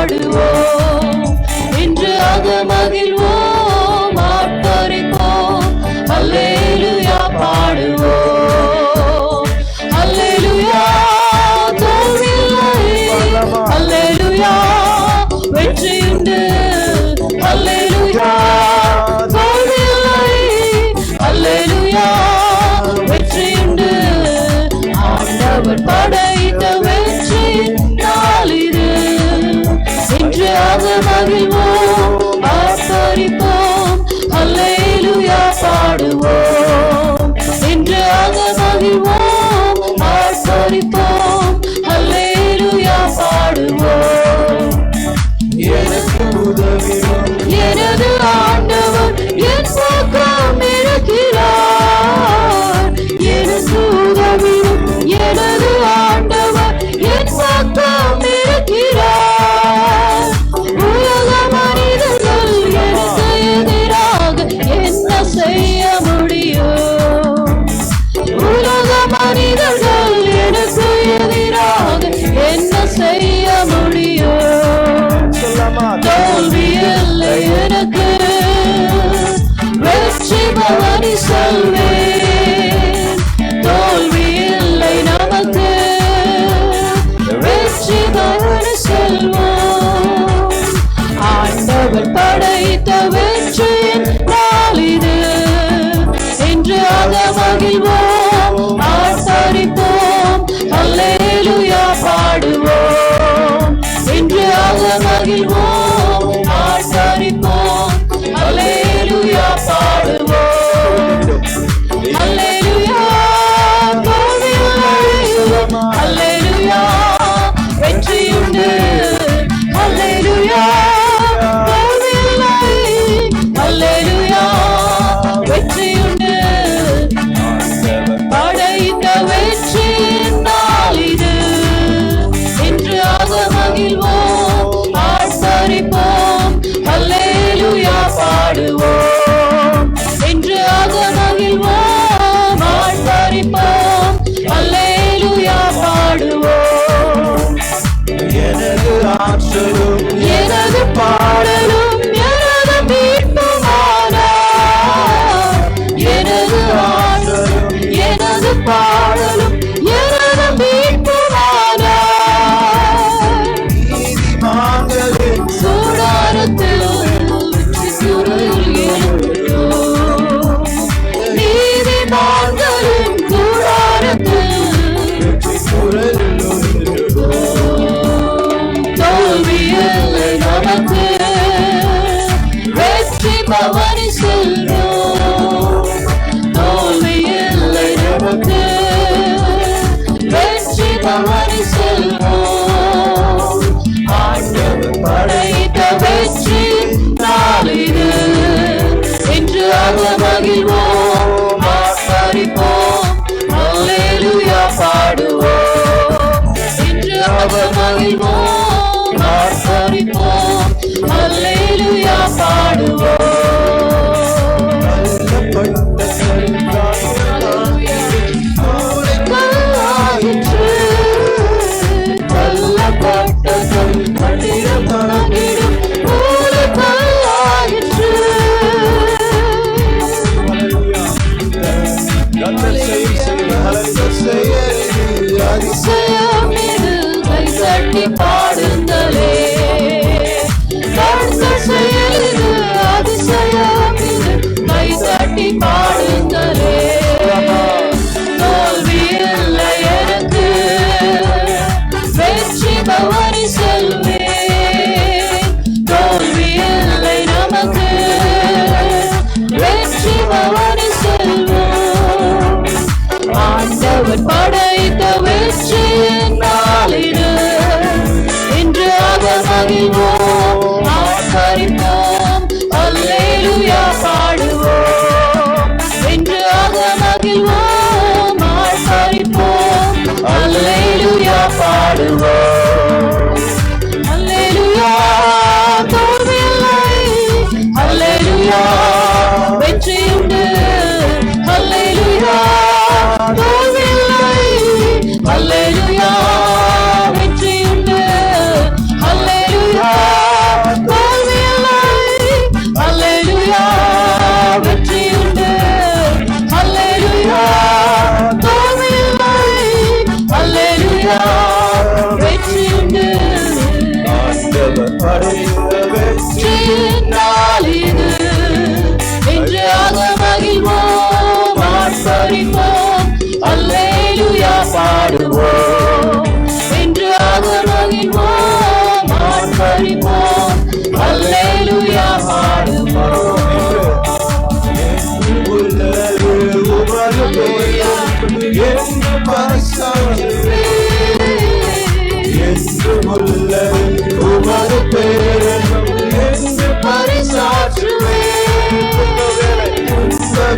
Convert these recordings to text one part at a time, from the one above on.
பாடுவோம், இன்று ஆக மகிழ்வோம், ஆர்ப்பரிப்போம், அல்லேலூயா பாடுவோம், அல்லேலூயா தோல்வியில்லை, அல்லேலூயா வெற்றியுண்டு, அல்லேலூயா தோல்வியில்லை, அல்லேலூயா வெற்றியுண்டு, ஆண்டவர் படைத்த வெற்றியின் நாள் இது, இன்று ஆக மகிழ்வோம், ஆர்ப்பரிப்போம், அல்லேலூயா பாடுவோம், இன்று ஆக மகிழ்வோம், ஆர்ப்பரிப்போம், அல்லேலூயா பாடுவோம். எனக்கு உதவிடும் எனது ஆண்டவர் என் பக்கம் இருக்கிறார், எனக்கு உதவிடும் எனது ஆண்டவர் என் பக்கம் இருக்கிறார். உலக மனிதர்கள் எனக்கு எதிராக என்ன செய்ய முடியும்? உலக மனிதர்கள் எனக்கு எதிராக என்ன செய்ய முடியும்? தோல்வி இல்லை எனக்கு, வெற்றி பவனி செல்வேன். தோல்வி இல்லை நமக்கு, வெற்றி பவனி செல்வோம். ஆண்டவர் படைத்த வெற்றியின் நாள் இது, இன்று ஆக மகிழ்வோம், ஆர்ப்பரிப்போம், அல்லேலூயா பாடுவோம், இன்று ஆக மகிழ்வோம், ஆர்ப்பரிப்போம், அல்லேலூயா பாடுவோம், அல்லேலூயா தோல்வியில்லை, அல்லேலூயா வெற்றியுண்டு, அல்லேலூயா தோல்வியில்லை, அல்லேலூயா வெற்றியுண்டு, படைத்த வெற்றியின் நாள் இது, இன்று ஆக மகிழ்வோம், ஆர்ப்பரிப்போம், அல்லேலூயா பாடுவோம், இன்று ஆக மகிழ்வோம், ஆர்ப்பரிப்போம், அல்லேலூயா பாடுவோம். எனது ஆற்றலும் எனது பாடலும் எனது மீட்புமானார், எனது ஆற்றலும் எனது பாடலும் எனது மீட்புமானார். நீதிமான்களின் கூடாரத்தில் வெற்றி குரல் எழும்பும், நீதிமான்களின் கூடாரத்தில் குரல் தோல்வி இல்லை நமக்கு, வெற்றி பவனி செல்வோம். தோல்வி இல்லை நமக்கு, வெற்றி பவனி செல்வோம். ஆண்டவர் படைத்த வெற்றி நாள் இது, இன்று ஆக மகிழ்வோம், ஆர்ப்பரிப்போம், அல்லேலூயா பாடுவோம், இன்று ஆக மகிழ்வோம், ஆர்ப்பரிப்போம், அல்லேலூயா பாடுவோம். கல்லாயிற்று, கல்லப்பட்ட கல் கட்டிடம் தொடங்கிடும், கல்லாயிற்று. அதிசயம் இது, கைதட்டி பாடுங்களே, அடுத்த செயல் இது, அதிசயம் இது, கைதட்டி பாடுங்களே. தோல்வி இல்லை எனக்கு, வெற்றி பவனி செல்வேன். தோல்வி இல்லை நமக்கு, வெற்றி பவனி செல்வோம். ஆண்டவர் படைத்த வெற்றியின் நாள் இது, இன்று ஆக மகிழ்வோம், ஆர்ப்பரிப்போம், அல்லேலூயா பாடுவோம், இன்று ஆக மகிழ்வோம், ஆர்ப்பரிப்போம், அல்லேலூயா பாடுவோம், அல்லேலூயா தோல்வி இல்லை, அல்லேலூயா வெற்றியுண்டு, அல்லேலூயா தோல்வி இல்லை, அல்லேலூயா வெற்றியுண்டு, அல்லேலூயா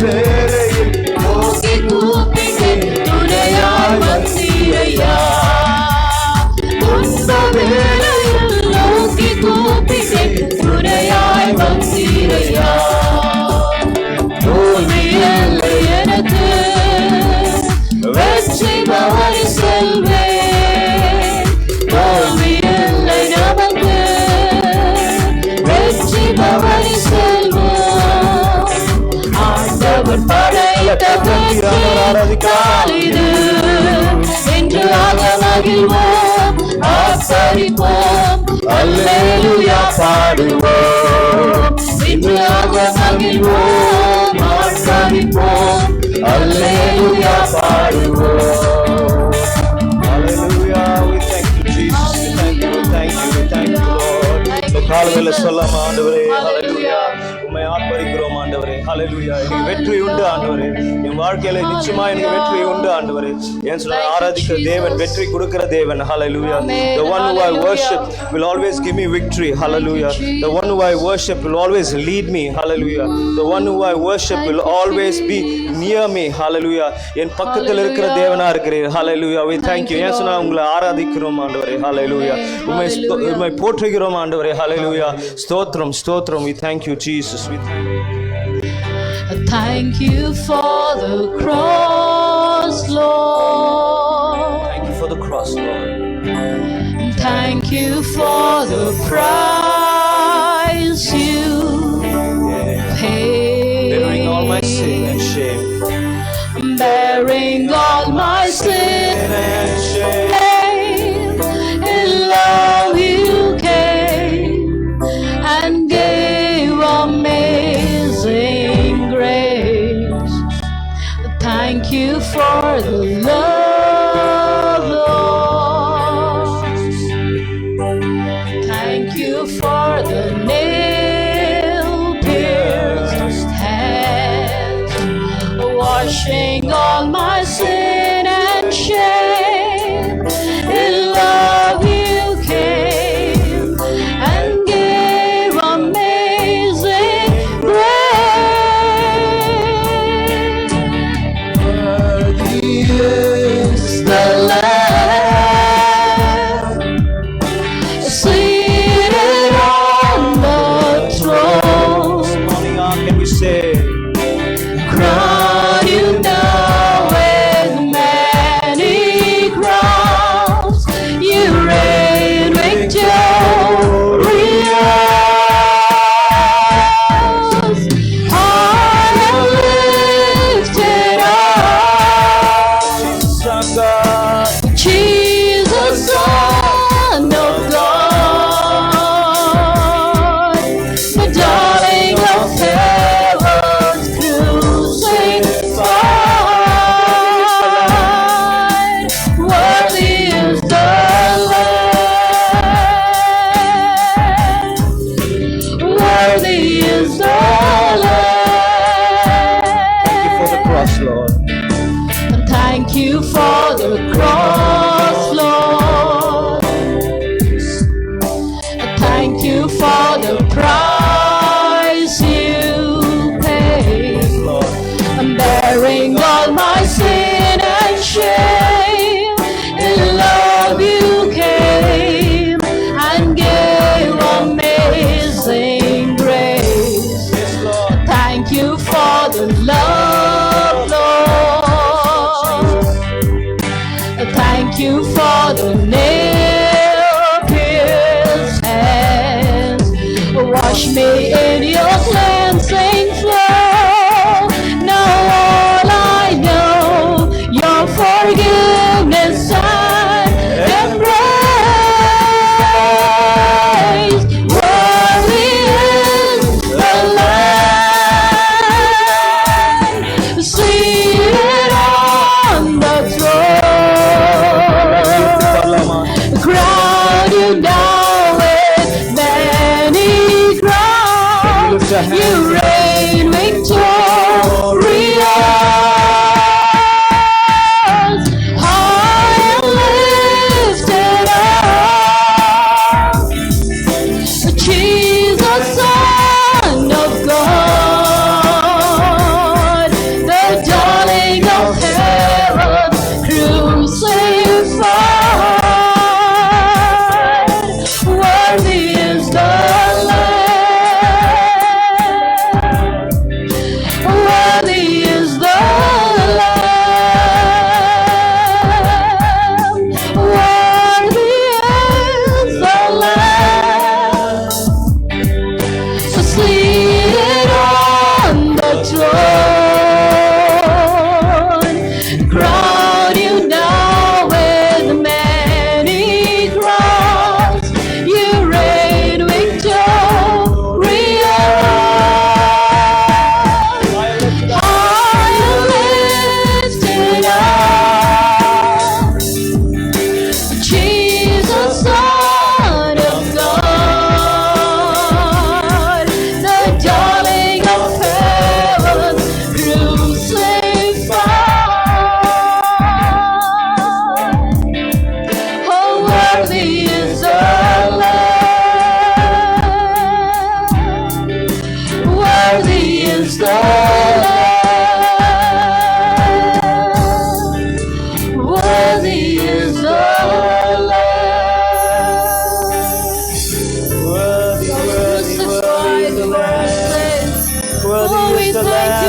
வேளையில் நோக்கி கூப்பிட்டேன் துணையாய் வந்தீரையா துன்ப வேளையில் நோக்கி கூப்பிட்டேன் துணையாய் வந்தீரையா தோல்வியில்லை எனக்கு வெற்றி பவனி செல்வேன் தோல்வியில்லை நமக்கு வெற்றி பவனி செல்வோம் ஆண்டவர் படைத்த வெற்றி காலிது என்று ஆக மகிழ்வோம் ஆசரிப்போம் அல்லேலூயா பாடுவோம் என்று ஆக மகிழ்வோம் ஆசரிப்போம் அல்லேலூயா பாடுவோம். Hallelujah. We thank you, Jesus. We thank you, we thank you, we thank you, Lord. இந்த காலவேளை சொல்லாம ஆண்டவரே, ஹalleluya. உம்மை ஆர்ப்பரிக்கிறோம் ஆண்டவரே, ஹalleluya. எனக்கு வெற்றி உண்டு ஆண்டவரே. என் வாழ்க்கையில நிச்சயமா எனக்கு வெற்றி உண்டு ஆண்டவரே. ஏன் சொல்ல ஆராதிக்கிற தேவன் வெற்றி கொடுக்கிற தேவன், hallelujah. The one who I worship will always give me victory, hallelujah. The one who I worship will always lead me, hallelujah. The one who I worship will always be near me, hallelujah. என் பக்கத்தில் இருக்கிற தேவனா இருக்கிறீர், hallelujah. We thank you. ஏன் சொன்னா உங்களை ஆராதிக்கிறோம் ஆண்டவரே, hallelujah. உம்மை போற்றுகிறோம் ஆண்டவரே, hallelujah. ஸ்தோத்திரம் ஸ்தோத்திரம். We thank you, Jesus. We thank you. Thank you for the cross, Lord. Thank you for the cross, Lord. Thank you for the price you paid. Bearing all my sin and shame. Bearing all my sin And shame. in love you came and gave amazing grace. Thank you for the love, Lord. Thank you for the nail-pierced hands, washing all my sin and shame. In love you came and gave amazing grace. Worthy is the Lamb seated on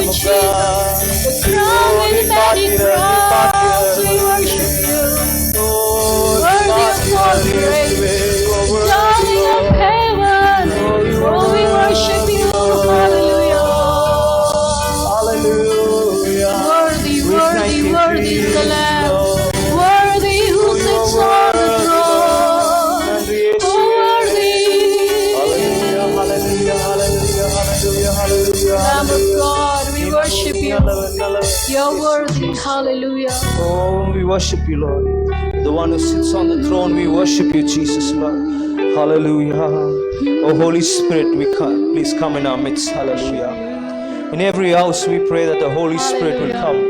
Lamb of God. The crown with many crowns, we worship you. Worthy of all praise, darling of heaven. Oh, we worship you. Hallelujah. Hallelujah. Worthy, worthy, worthy is the Lamb. Worthy who sits on the throne. Oh, worthy. Hallelujah, hallelujah, hallelujah, hallelujah, hallelujah. Lamb of God, we worship you. You're worthy. Hallelujah. Oh, we worship you, Lord. The one who sits on the throne, we worship you, Jesus, Lord. Hallelujah. Oh, Holy Spirit, please come in our midst. Hallelujah. In every house, we pray that the Holy Spirit will come.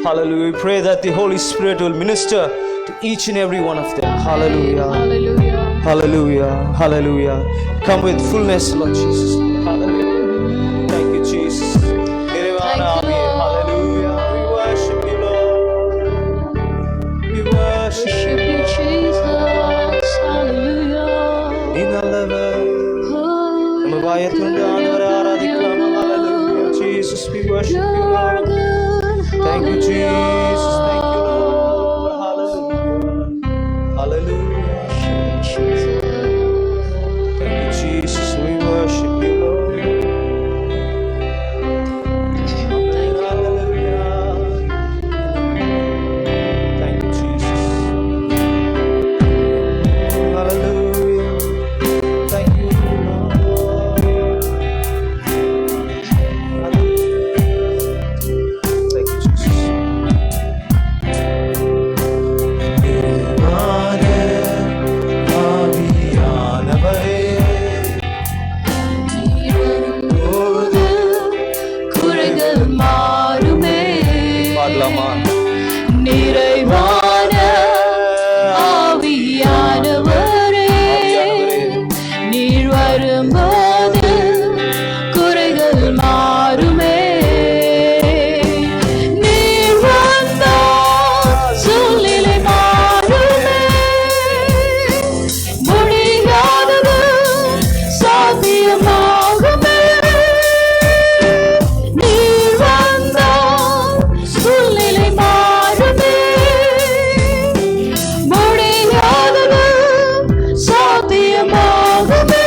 Hallelujah. We pray that the Holy Spirit will minister to each and every one of them. Hallelujah. Hallelujah. Hallelujah. Hallelujah. Come with fullness, Lord Jesus. Hallelujah. Thank you, Jesus. Hallelujah. We worship you, Lord. We worship Worship you, Jesus. Hallelujah. you, Lord. Oh, நம்ம வாயத்துண்டு ஆண்டவரை ஆராதிக்கலாம். Hallelujah. Jesus, we worship you, you're Lord. good. Thank you, Jesus. Thank you, Lord. Hallelujah. Hallelujah. Jesus. Thank you, Jesus. We worship you, Lord. Hallelujah. Thank you, Jesus. Hallelujah. Thank you, Lord. Hallelujah. Thank you, Jesus. குறைகள் மாறுமே பாடலாமா? நிறைவான ஆவியானவரே நீர் வரும்போது குறைகள் மாறுமே நீர் வந்தால் சூழ்நிலை மாறுமே முடியாதது சாத்தியமாகுமே நீர் வந்தால் சூழ்நிலை மாறுமே முடியாதது சாத்தியமாகுமே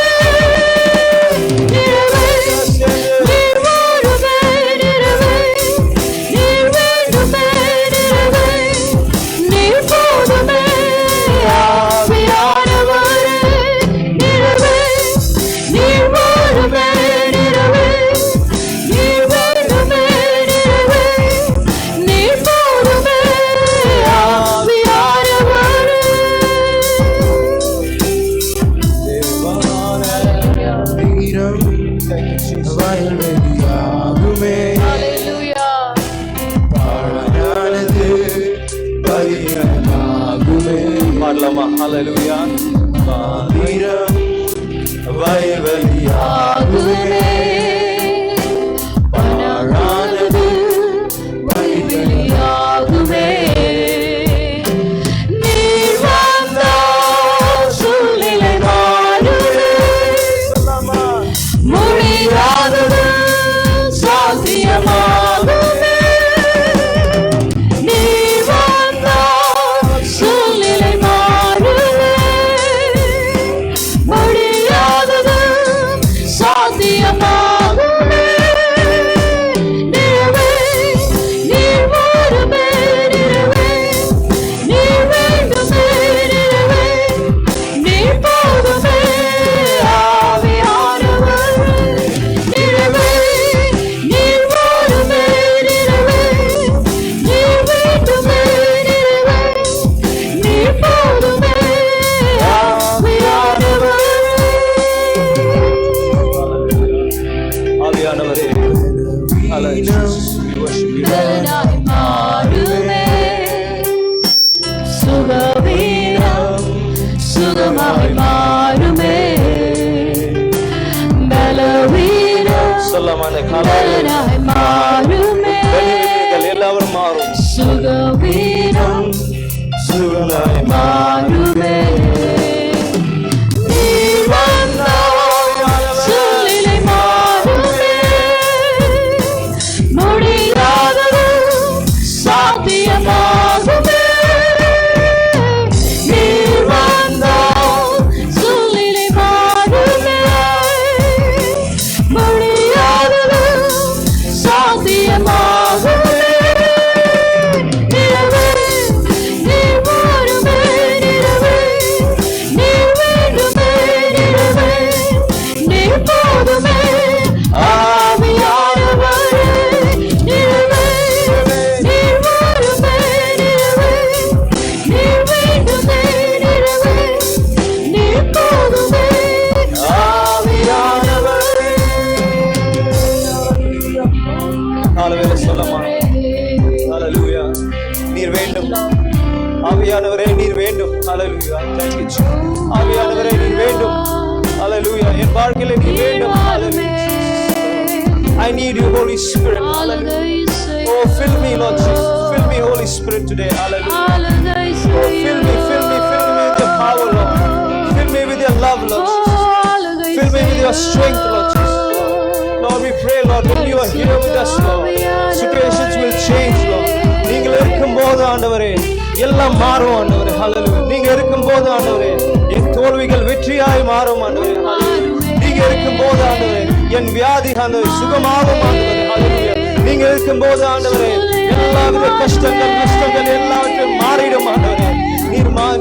நிறைவே நீர் வருமே நிறைவே நீர் வேண்டுமே நிறைவே நீர் போதுமே ஆவியானவரே நிறைவே நீர் வருமே நிறைவே நீர் வேண்டுமே நிறைவே நீர் போதுமே ஆவியானவரே Hallelujah. பாடலாமா? Hallelujah. ஆகுமே பாழானது வழிவெளியாகுமே நீர் வந்தால் சூழ்நிலை மாறுமே முடியாதது சாத்தியமாகுமே நீர் வந்தால் சூழ்நிலை மாறுமே முடியாதது சாத்தியமாகுமே நிறைவே நீர் வருமே நிறைவே நீர் வேண்டுமே நிறைவே நீர் போதுமே ஆவியானவரே நிறைவே நீர் வருமே நிறைவே நீர் வேண்டுமே நிறைவே நீர் போதுமே ஆவியானவரே ஆவியானவரே. Hallelujah. We worship you. பலனாய் மாறுமே சுகவீனம் சுகமாய் மாறுமே பலவீனம் சொல்லாமா? இந்த காலம் பலனாய் மாறுமே பலவீனங்கள் எல்லாரும் மாறும். சுகவீனம் சுகமாய் மாறுமே நீர் வந்தால் சூழ்நிலை மாறுமே வாழ்க்கையில நீ வேண்டும். I need you, Holy Spirit. Hallelujah. Oh, fill me, Lord Jesus. Fill me, Holy Spirit, today. Hallelujah. Oh, fill me with your power, Lord. Fill me with your love, Lord Jesus. Fill me with your strength, Lord Jesus. Lord, we pray, Lord, when you are here with us, Lord, situations will change, Lord. நீங்கள் இருக்கும்போது ஆண்டவரே எல்லாம் மாறும் ஆண்டவரே. ஹல்லேலூயா. நீங்க இருக்கும்போது ஆண்டவரே என் தோல்விகள் வெற்றியாய் மாறும் ஆண்டவரே. ஹல்லேலூயா. நீங்க இருக்கும்போது ஆண்டவரே என் வியாதி ஆண்டவரே சுகமாகும் ஆண்டவரே. ஹல்லேலூயா. நீங்க இருக்கும்போது ஆண்டவரே எல்லாவித கஷ்டங்கள் நஷ்டங்கள் எல்லாவற்றையும் மாறிடும் ஆண்டவரே.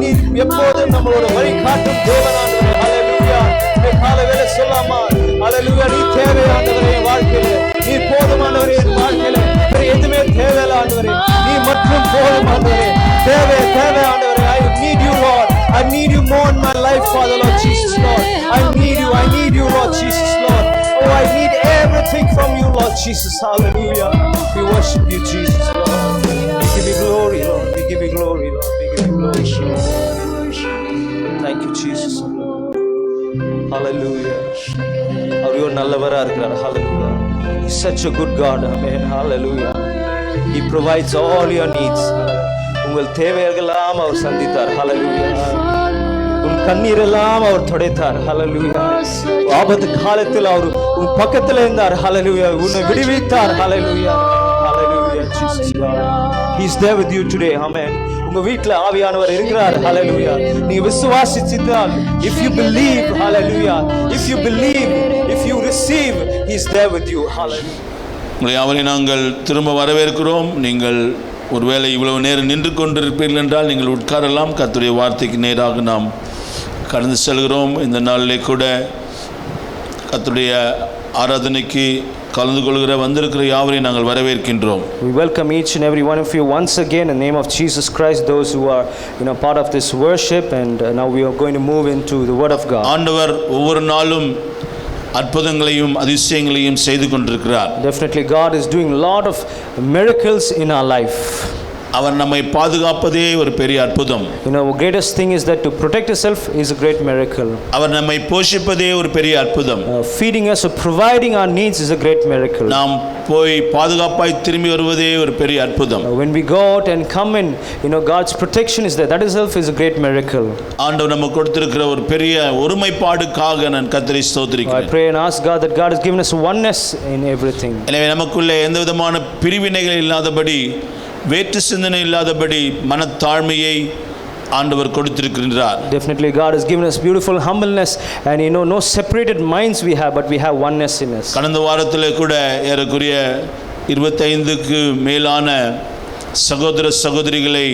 நீர் எப்போதும் நம்மளோட வழி காட்டும் தேவன் ஆண்டவரே. ஹல்லேலூயா. இந்த காலவேளை சொல்லாமா ஹல்லேலூயா. நீ தேவை ஆண்டவரே என் வாழ்க்கையில. நீ போதுமானவரே என் வாழ்க்கையில. வேற எதுவுமே தேவையில்லை ஆண்டவரே. நீ மட்டும் போதும் ஆண்டவரே. தேவை ஆண்டவரே. I need you, Lord. I need you more in my life, Father, Lord Jesus, Lord. I need you, Lord Jesus, Lord. Oh, I need everything from you, Lord Jesus. Hallelujah. We worship you, Jesus, Lord. We give you glory, Lord. We give you glory, Lord. We give you glory, Lord. Thank you, Jesus. Hallelujah. அவர் நல்லவரா இருக்கிறார். Hallelujah. He's such a good God. Amen. Hallelujah. He provides all your needs. உங்கள் தேவைகளெல்லாம் அவர் சந்தித்தார். ஹல்லேலூயா. உன் கண்ணீரெல்லாம் அவர் துடைத்தார். ஹல்லேலூயா. ஆபத்து காலத்தில் அவர் உன் பக்கத்தில் இருந்தார். ஹல்லேலூயா. உன்னை விடுவித்தார். ஹல்லேலூயா. ஹல்லேலூயா. Jesus God. He is there with you today. Amen. உங்க வீட்ல ஆவியானவர் இருக்கிறார். ஹல்லேலூயா. நீங்க விசுவாசித்தால், if you believe, hallelujah, if you believe, if you receive, he is there with you. Hallelujah. உங்களை அவரை நாங்கள் திரும்ப வரவேற்கிறோம். நீங்கள் ஒருவேளை இவ்வளவு நேரம் நின்று கொண்டிருப்பீர்கள் என்றால் நீங்கள் உட்காரலாம். கர்த்தருடைய வார்த்தைக்கு நேராக நாம் கடந்து செல்கிறோம். இந்த நாளிலே கூட கர்த்தருடைய ஆராதனைக்கு கலந்து கொள்கிற வந்திருக்கிற யாவரையும் நாங்கள் வரவேற்கின்றோம். We welcome each and every one of you once again in the name of Jesus Christ, those who are part of this worship, and now we are going to move into the word of God. ஆண்டவர் ஒவ்வொரு நாளும் அற்புதங்களையும் அதிசயங்களையும் செய்து கொண்டிருக்கிறார். Definitely God is doing a lot of miracles in our life. அவர் நம்மை பாதுகாப்பதே ஒரு பெரிய அற்புதம். Greatest thing is that to protect yourself is a great miracle. அவர் நம்மை போஷிப்பதே ஒரு பெரிய அற்புதம். Feeding us or providing our needs is a great miracle. நாம் போய் பாதுகாப்பாய் திரும்பி வருவதே ஒரு பெரிய அற்புதம். When we go out and come in, God's protection is there. That itself is a great miracle. ஆண்டவர் நமக்கு கொடுத்திருக்கிற ஒரு பெரிய ஒருமைப்பாடுக்காக நான் கர்த்தரை ஸ்தோத்திரிக்கிறேன். I pray and ask God that God has given us oneness in everything. எனவே நமக்குள்ளே எந்த விதமான பிரிவினைகள் இல்லாதபடி, வேற்று சிந்தனை இல்லாதபடி மனத்தாழ்மையை ஆண்டவர் கொடுத்திருக்கிறார். Definitely God has given us beautiful humbleness, and no separated minds we have, but we have oneness in us. கடந்த வாரத்திலே கூட ஏறக்குறைய 25க்கு மேலான சகோதர சகோதரிகளை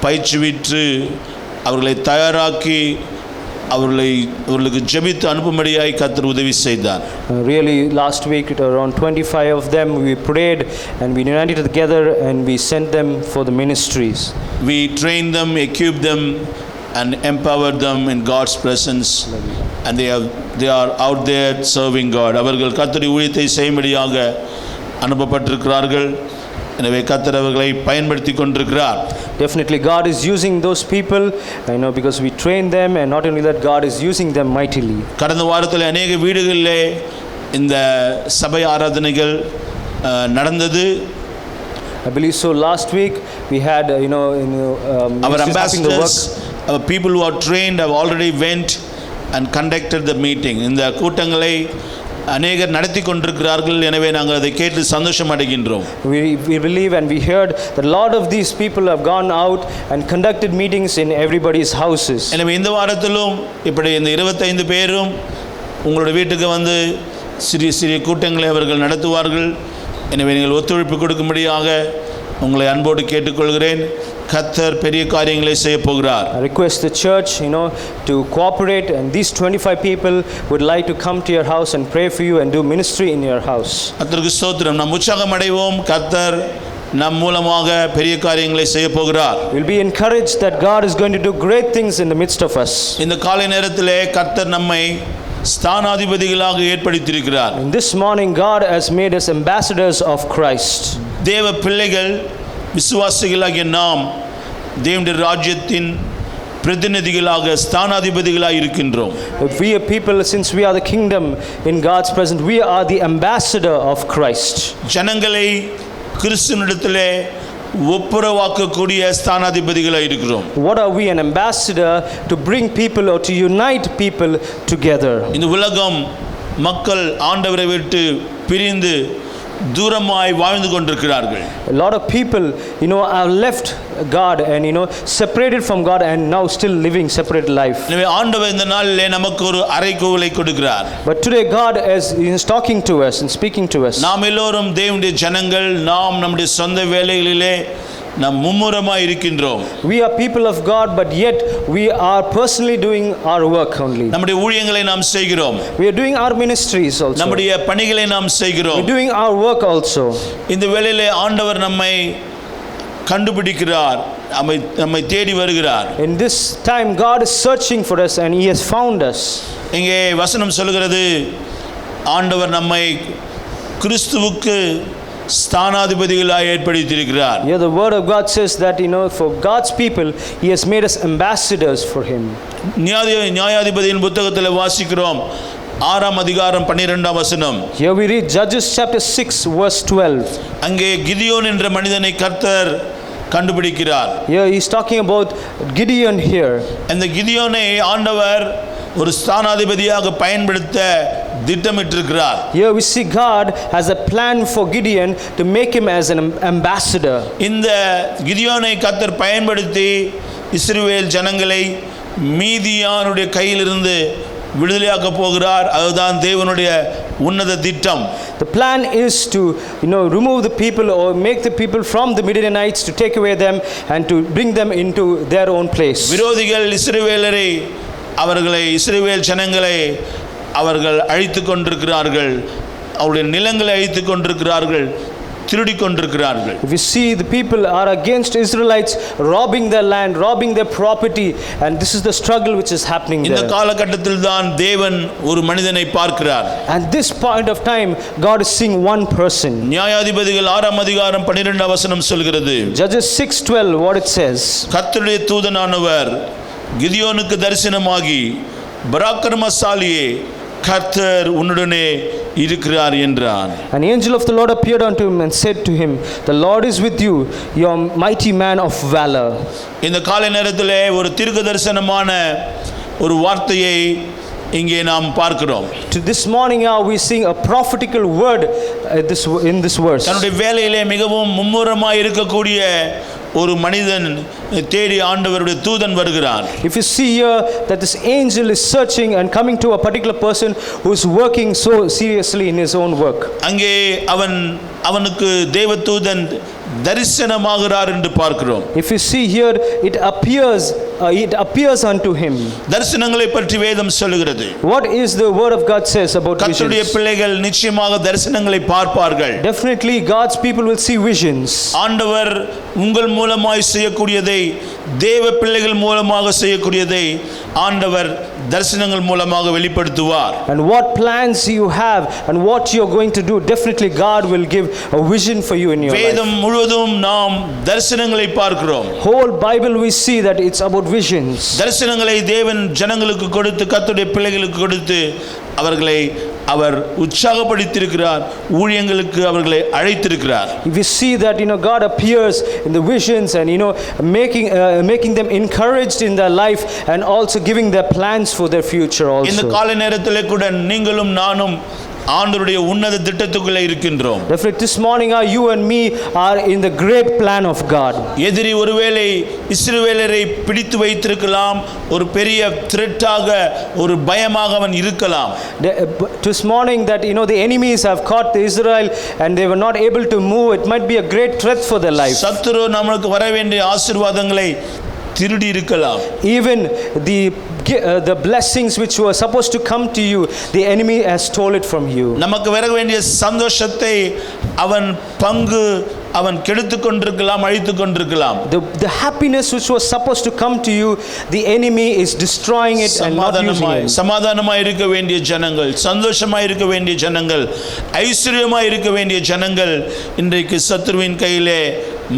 பயிற்சிவிற்று அவர்களை தயாராக்கி அவர்களுக்கு ஜெபித்து அனுப்பும்படியாய் கர்த்தர் உதவி செய்தார். Really last week around 25 of them we prayed and we united together and we sent them for the ministries. We trained them, equipped them and empowered them in God's presence, and they are out there serving God. அவர்கள் கர்த்தருடைய ஊழியத்தை செய்யும்படியாக அனுப்பப்பட்டிருக்கிறார்கள். எனவே கர்த்தர் அவர்களை பயன்படுத்தி கொண்டிருக்கிறார். Definitely God is using those people, because we train them, and not only that, God is using them mightily. கடந்த வாரத்தில் अनेक வீடுகளிலே இந்த சபை ஆராதனைகள் நடந்தது. I believe so. Last week we had our ambassadors, our people who are trained have already went and conducted the meeting. இந்த கூட்டங்களை அநேகர் நடத்தி கொண்டிருக்கிறார்கள். எனவே நாங்கள் அதை கேட்டு சந்தோஷம் அடைகின்றோம். We believe and we heard that a lot of these people have gone out and conducted meetings in everybody's houses. எனவே இந்த வாரத்திலும் இப்படி இந்த 25 பேரும் உங்களுடைய வீட்டுக்கு வந்து சிறிய சிறிய கூட்டங்களை அவர்கள் நடத்துவார்கள். எனவே நீங்கள் ஒத்துழைப்பு கொடுக்கும்படியாக உங்களை அன்போடு கேட்டுக்கொள்கிறேன். கர்த்தர் பெரிய காரியங்களை செய்ய போகிறார். I request the church to cooperate, and these 25 people would like to come to your house and pray for you and do ministry in your house. கர்த்தருக்கு ஸ்தோத்திரம். நாம் உற்சாகம் அடைவோம். கர்த்தர் நம் மூலமாக பெரிய காரியங்களை செய்ய போகிறார். We'll be encouraged that God is going to do great things in the midst of us. இந்த காலை நேரத்திலே கர்த்தர் நம்மை ஸ்தானாதிபதிகளாக ஏற்படுத்தியிருக்கிறார். In this morning God has made us ambassadors of Christ. தேவ பிள்ளைகள் விசுவாசிகளாகிய நாம் தேவனுடைய ராஜ்யத்தின் பிரதிநிதிகளாக ஸ்தானாதிபதிகளாக இருக்கின்றோம். We are people, since we are the kingdom in God's presence, we are the ambassador of Christ. ஜனங்களை கிறிஸ்துவினிடத்திலே ஒப்புரவாக்கக்கூடிய ஸ்தானாதிபதிகளாக இருக்கிறோம். What are we? An ambassador to bring people or to unite people together. இந்த உலகம் மக்கள் ஆண்டவரை விட்டு பிரிந்து தூரமாய் வாழ்ந்து கொண்டிருக்கிறார்கள். A lot of people, have left God and separated from God and now still living separate life. எனவே ஆண்டவர் இந்த நாளிலே நமக்கு ஒரு அறைகூவலை கொடுக்கிறார். But today God is talking to us and speaking to us. நாம் எல்லோரும் தேவனுடைய ஜனங்கள். நாம் நம்முடைய சொந்த வேலைகளிலே நாம் மும்முரமாய் இருக்கின்றோம். We are people of God, but yet we are personally doing our work only. நம்முடைய ஊழியங்களை நாம் செய்கிறோம். We are doing our ministries also. நம்முடைய பணிகளை நாம் செய்கிறோம். We are doing our work also. இந்த வேளையிலே ஆண்டவர் நம்மை கண்டுபிடிக்கிறார், நம்மை தேடி வருகிறார். In this time God is searching for us and he has found us. இங்கே வசனம் சொல்கிறது, ஆண்டவர் நம்மை கிறிஸ்துவுக்கு ஸ்தானாதிபதிகளாக ஏற்படுத்தியிருக்கிறார். Yeah, the word of God says that for God's people he has made us ambassadors for him. நியாயாதிபதியின் புத்தகத்தில் வாசிக்கிறோம் 6ஆம் அதிகாரம் 12ஆம் வசனம். Here we read Judges chapter 6 verse 12. அங்கே கிதியோன் என்ற மனிதனை கர்த்தர் கண்டுபிடிக்கிறார். Here he is talking about Gideon here. அந்த கிதியோனை ஆண்டவர் ஒரு ஸ்தானாதிபதியாக பயன்படுத்த திட்டமிட்டிருக்கிறார். Here we see God has a plan for Gideon to make him as an ambassador. இந்த கிதியோனை கர்த்தர் பயன்படுத்தி இஸ்ரவேல் ஜனங்களை மீதியானுடைய கையிலிருந்து விடுதலையாக்க போகிறார். அதுதான் தேவனுடைய உன்னத திட்டம். The plan is to remove the people or make the people from the Midianites, to take away them and to bring them into their own place. விரோதிகள் இஸ்ரவேல் ஜனங்களை அவர்கள் அழித்து கொண்டிருக்கிறார்கள். அவருடைய நிலங்களை அழித்து கொண்டிருக்கிறார்கள், திருடி கொண்டிருக்கிறார்கள். If you see, the people are against Israelites, robbing their land, robbing their property, and this is the struggle which is happening there. இந்த காலகட்டத்தில் தான் தேவன் ஒரு மனிதனை பார்க்கிறார். At this point of time God is seeing one person. நியாயாதிபதிகள் 6ஆம் அதிகாரம் 12ஆம் வசனம் சொல்கிறது, Judges 6:12, what it says, கர்த்தருடைய தூதனானவர் கிதியோனுக்கு தரிசனமாகி, பராக்கிரமசாலியே, கர்த்தர் உன்னுடனே இருக்கிறார் என்றார். An angel of the Lord appeared unto him and said to him, the Lord is with you, you mighty man of valor. இந்த காலை நேரத்திலே ஒரு தீர்க்க தரிசனமான ஒரு வார்த்தையை இங்கே நாம் பார்க்கிறோம். This morning we seeing a prophetical word in this verse. தன்னுடைய வேலையிலே மிகவும் மும்முரமாய் இருக்கக்கூடிய ஒரு மனிதன் தேடி ஆண்டவருடைய தூதன் வருகிறார். If you see here that this angel is searching and coming to a particular person who is working so seriously in his own work. அங்கே அவனுக்கு தேவதூதன் தரிசனமாகிறார் என்று பார்க்கிறோம். If you see here, it appears unto him. தரிசனங்களை பற்றி வேதம் சொல்லுகிறது. What is the word of God says about visions? கர்த்தருடைய பிள்ளைகள் நிச்சயமாக தரிசனங்களை பார்ப்பார்கள். Definitely God's people will see visions. ஆண்டவர் உங்கள் மூலமாய் செய்யக்கூடியதை, தேவ பிள்ளைகள் மூலமாக செய்யக்கூடியதை ஆண்டவர் தரிசனங்கள் மூலமாக வெளிப்படுத்துவார். And what plans you have and what you are going to do, definitely God will give a vision for you in your life. வேதம் முழுவதும் நாம் தரிசனங்களை பார்க்கிறோம். Whole Bible we see that it's about visions. தரிசனங்களை தேவன் ஜனங்களுக்கு கொடுத்து, கர்த்தருடைய பிள்ளைகளுக்கு கொடுத்து அவர்களை அவர் உற்சாகப்படுத்தியிருக்கிறார், ஊழியங்களுக்கு அவர்களை அழைத்திருக்கிறார். If you see that God appears in the visions and making them encouraged in their life and also giving their plans for their future also. இந்த காலை நேரத்திலே கூட நீங்களும் நானும் ஆண்டவருடைய உன்னத திட்டத்துக்குள்ளே இருக்கின்றோம். Definitely this morning you and me are in the great plan of God. எதிரி ஒருவேளை இஸ்ரவேலரை பிடித்து வைத்திருக்கலாம், ஒரு பெரிய த்ரெட்டாக, ஒரு பயமாக அவன் இருக்கலாம். This morning that the enemies have caught Israel and they were not able to move, it might be a great threat for their life. சத்துரு நமக்கு வர வேண்டிய ஆசீர்வாதங்களை திருடி இருக்கலாம். Even the blessings which were supposed to come to you, the enemy has stole it from you. நமக்கு வர வேண்டிய சந்தோஷத்தை அவன் கெடுத்துக் கொண்டிருக்கலாம், அழித்துக் கொண்டிருக்கலாம். The happiness which was supposed to come to you, the enemy is destroying it and not using it. சமாதானமாய் இருக்க வேண்டிய ஜனங்கள், சந்தோஷமாய் இருக்க வேண்டிய ஜனங்கள், ஐஸ்வர்யமாய் இருக்க வேண்டிய ஜனங்கள் இன்றைக்கு சத்துருவின் கையிலே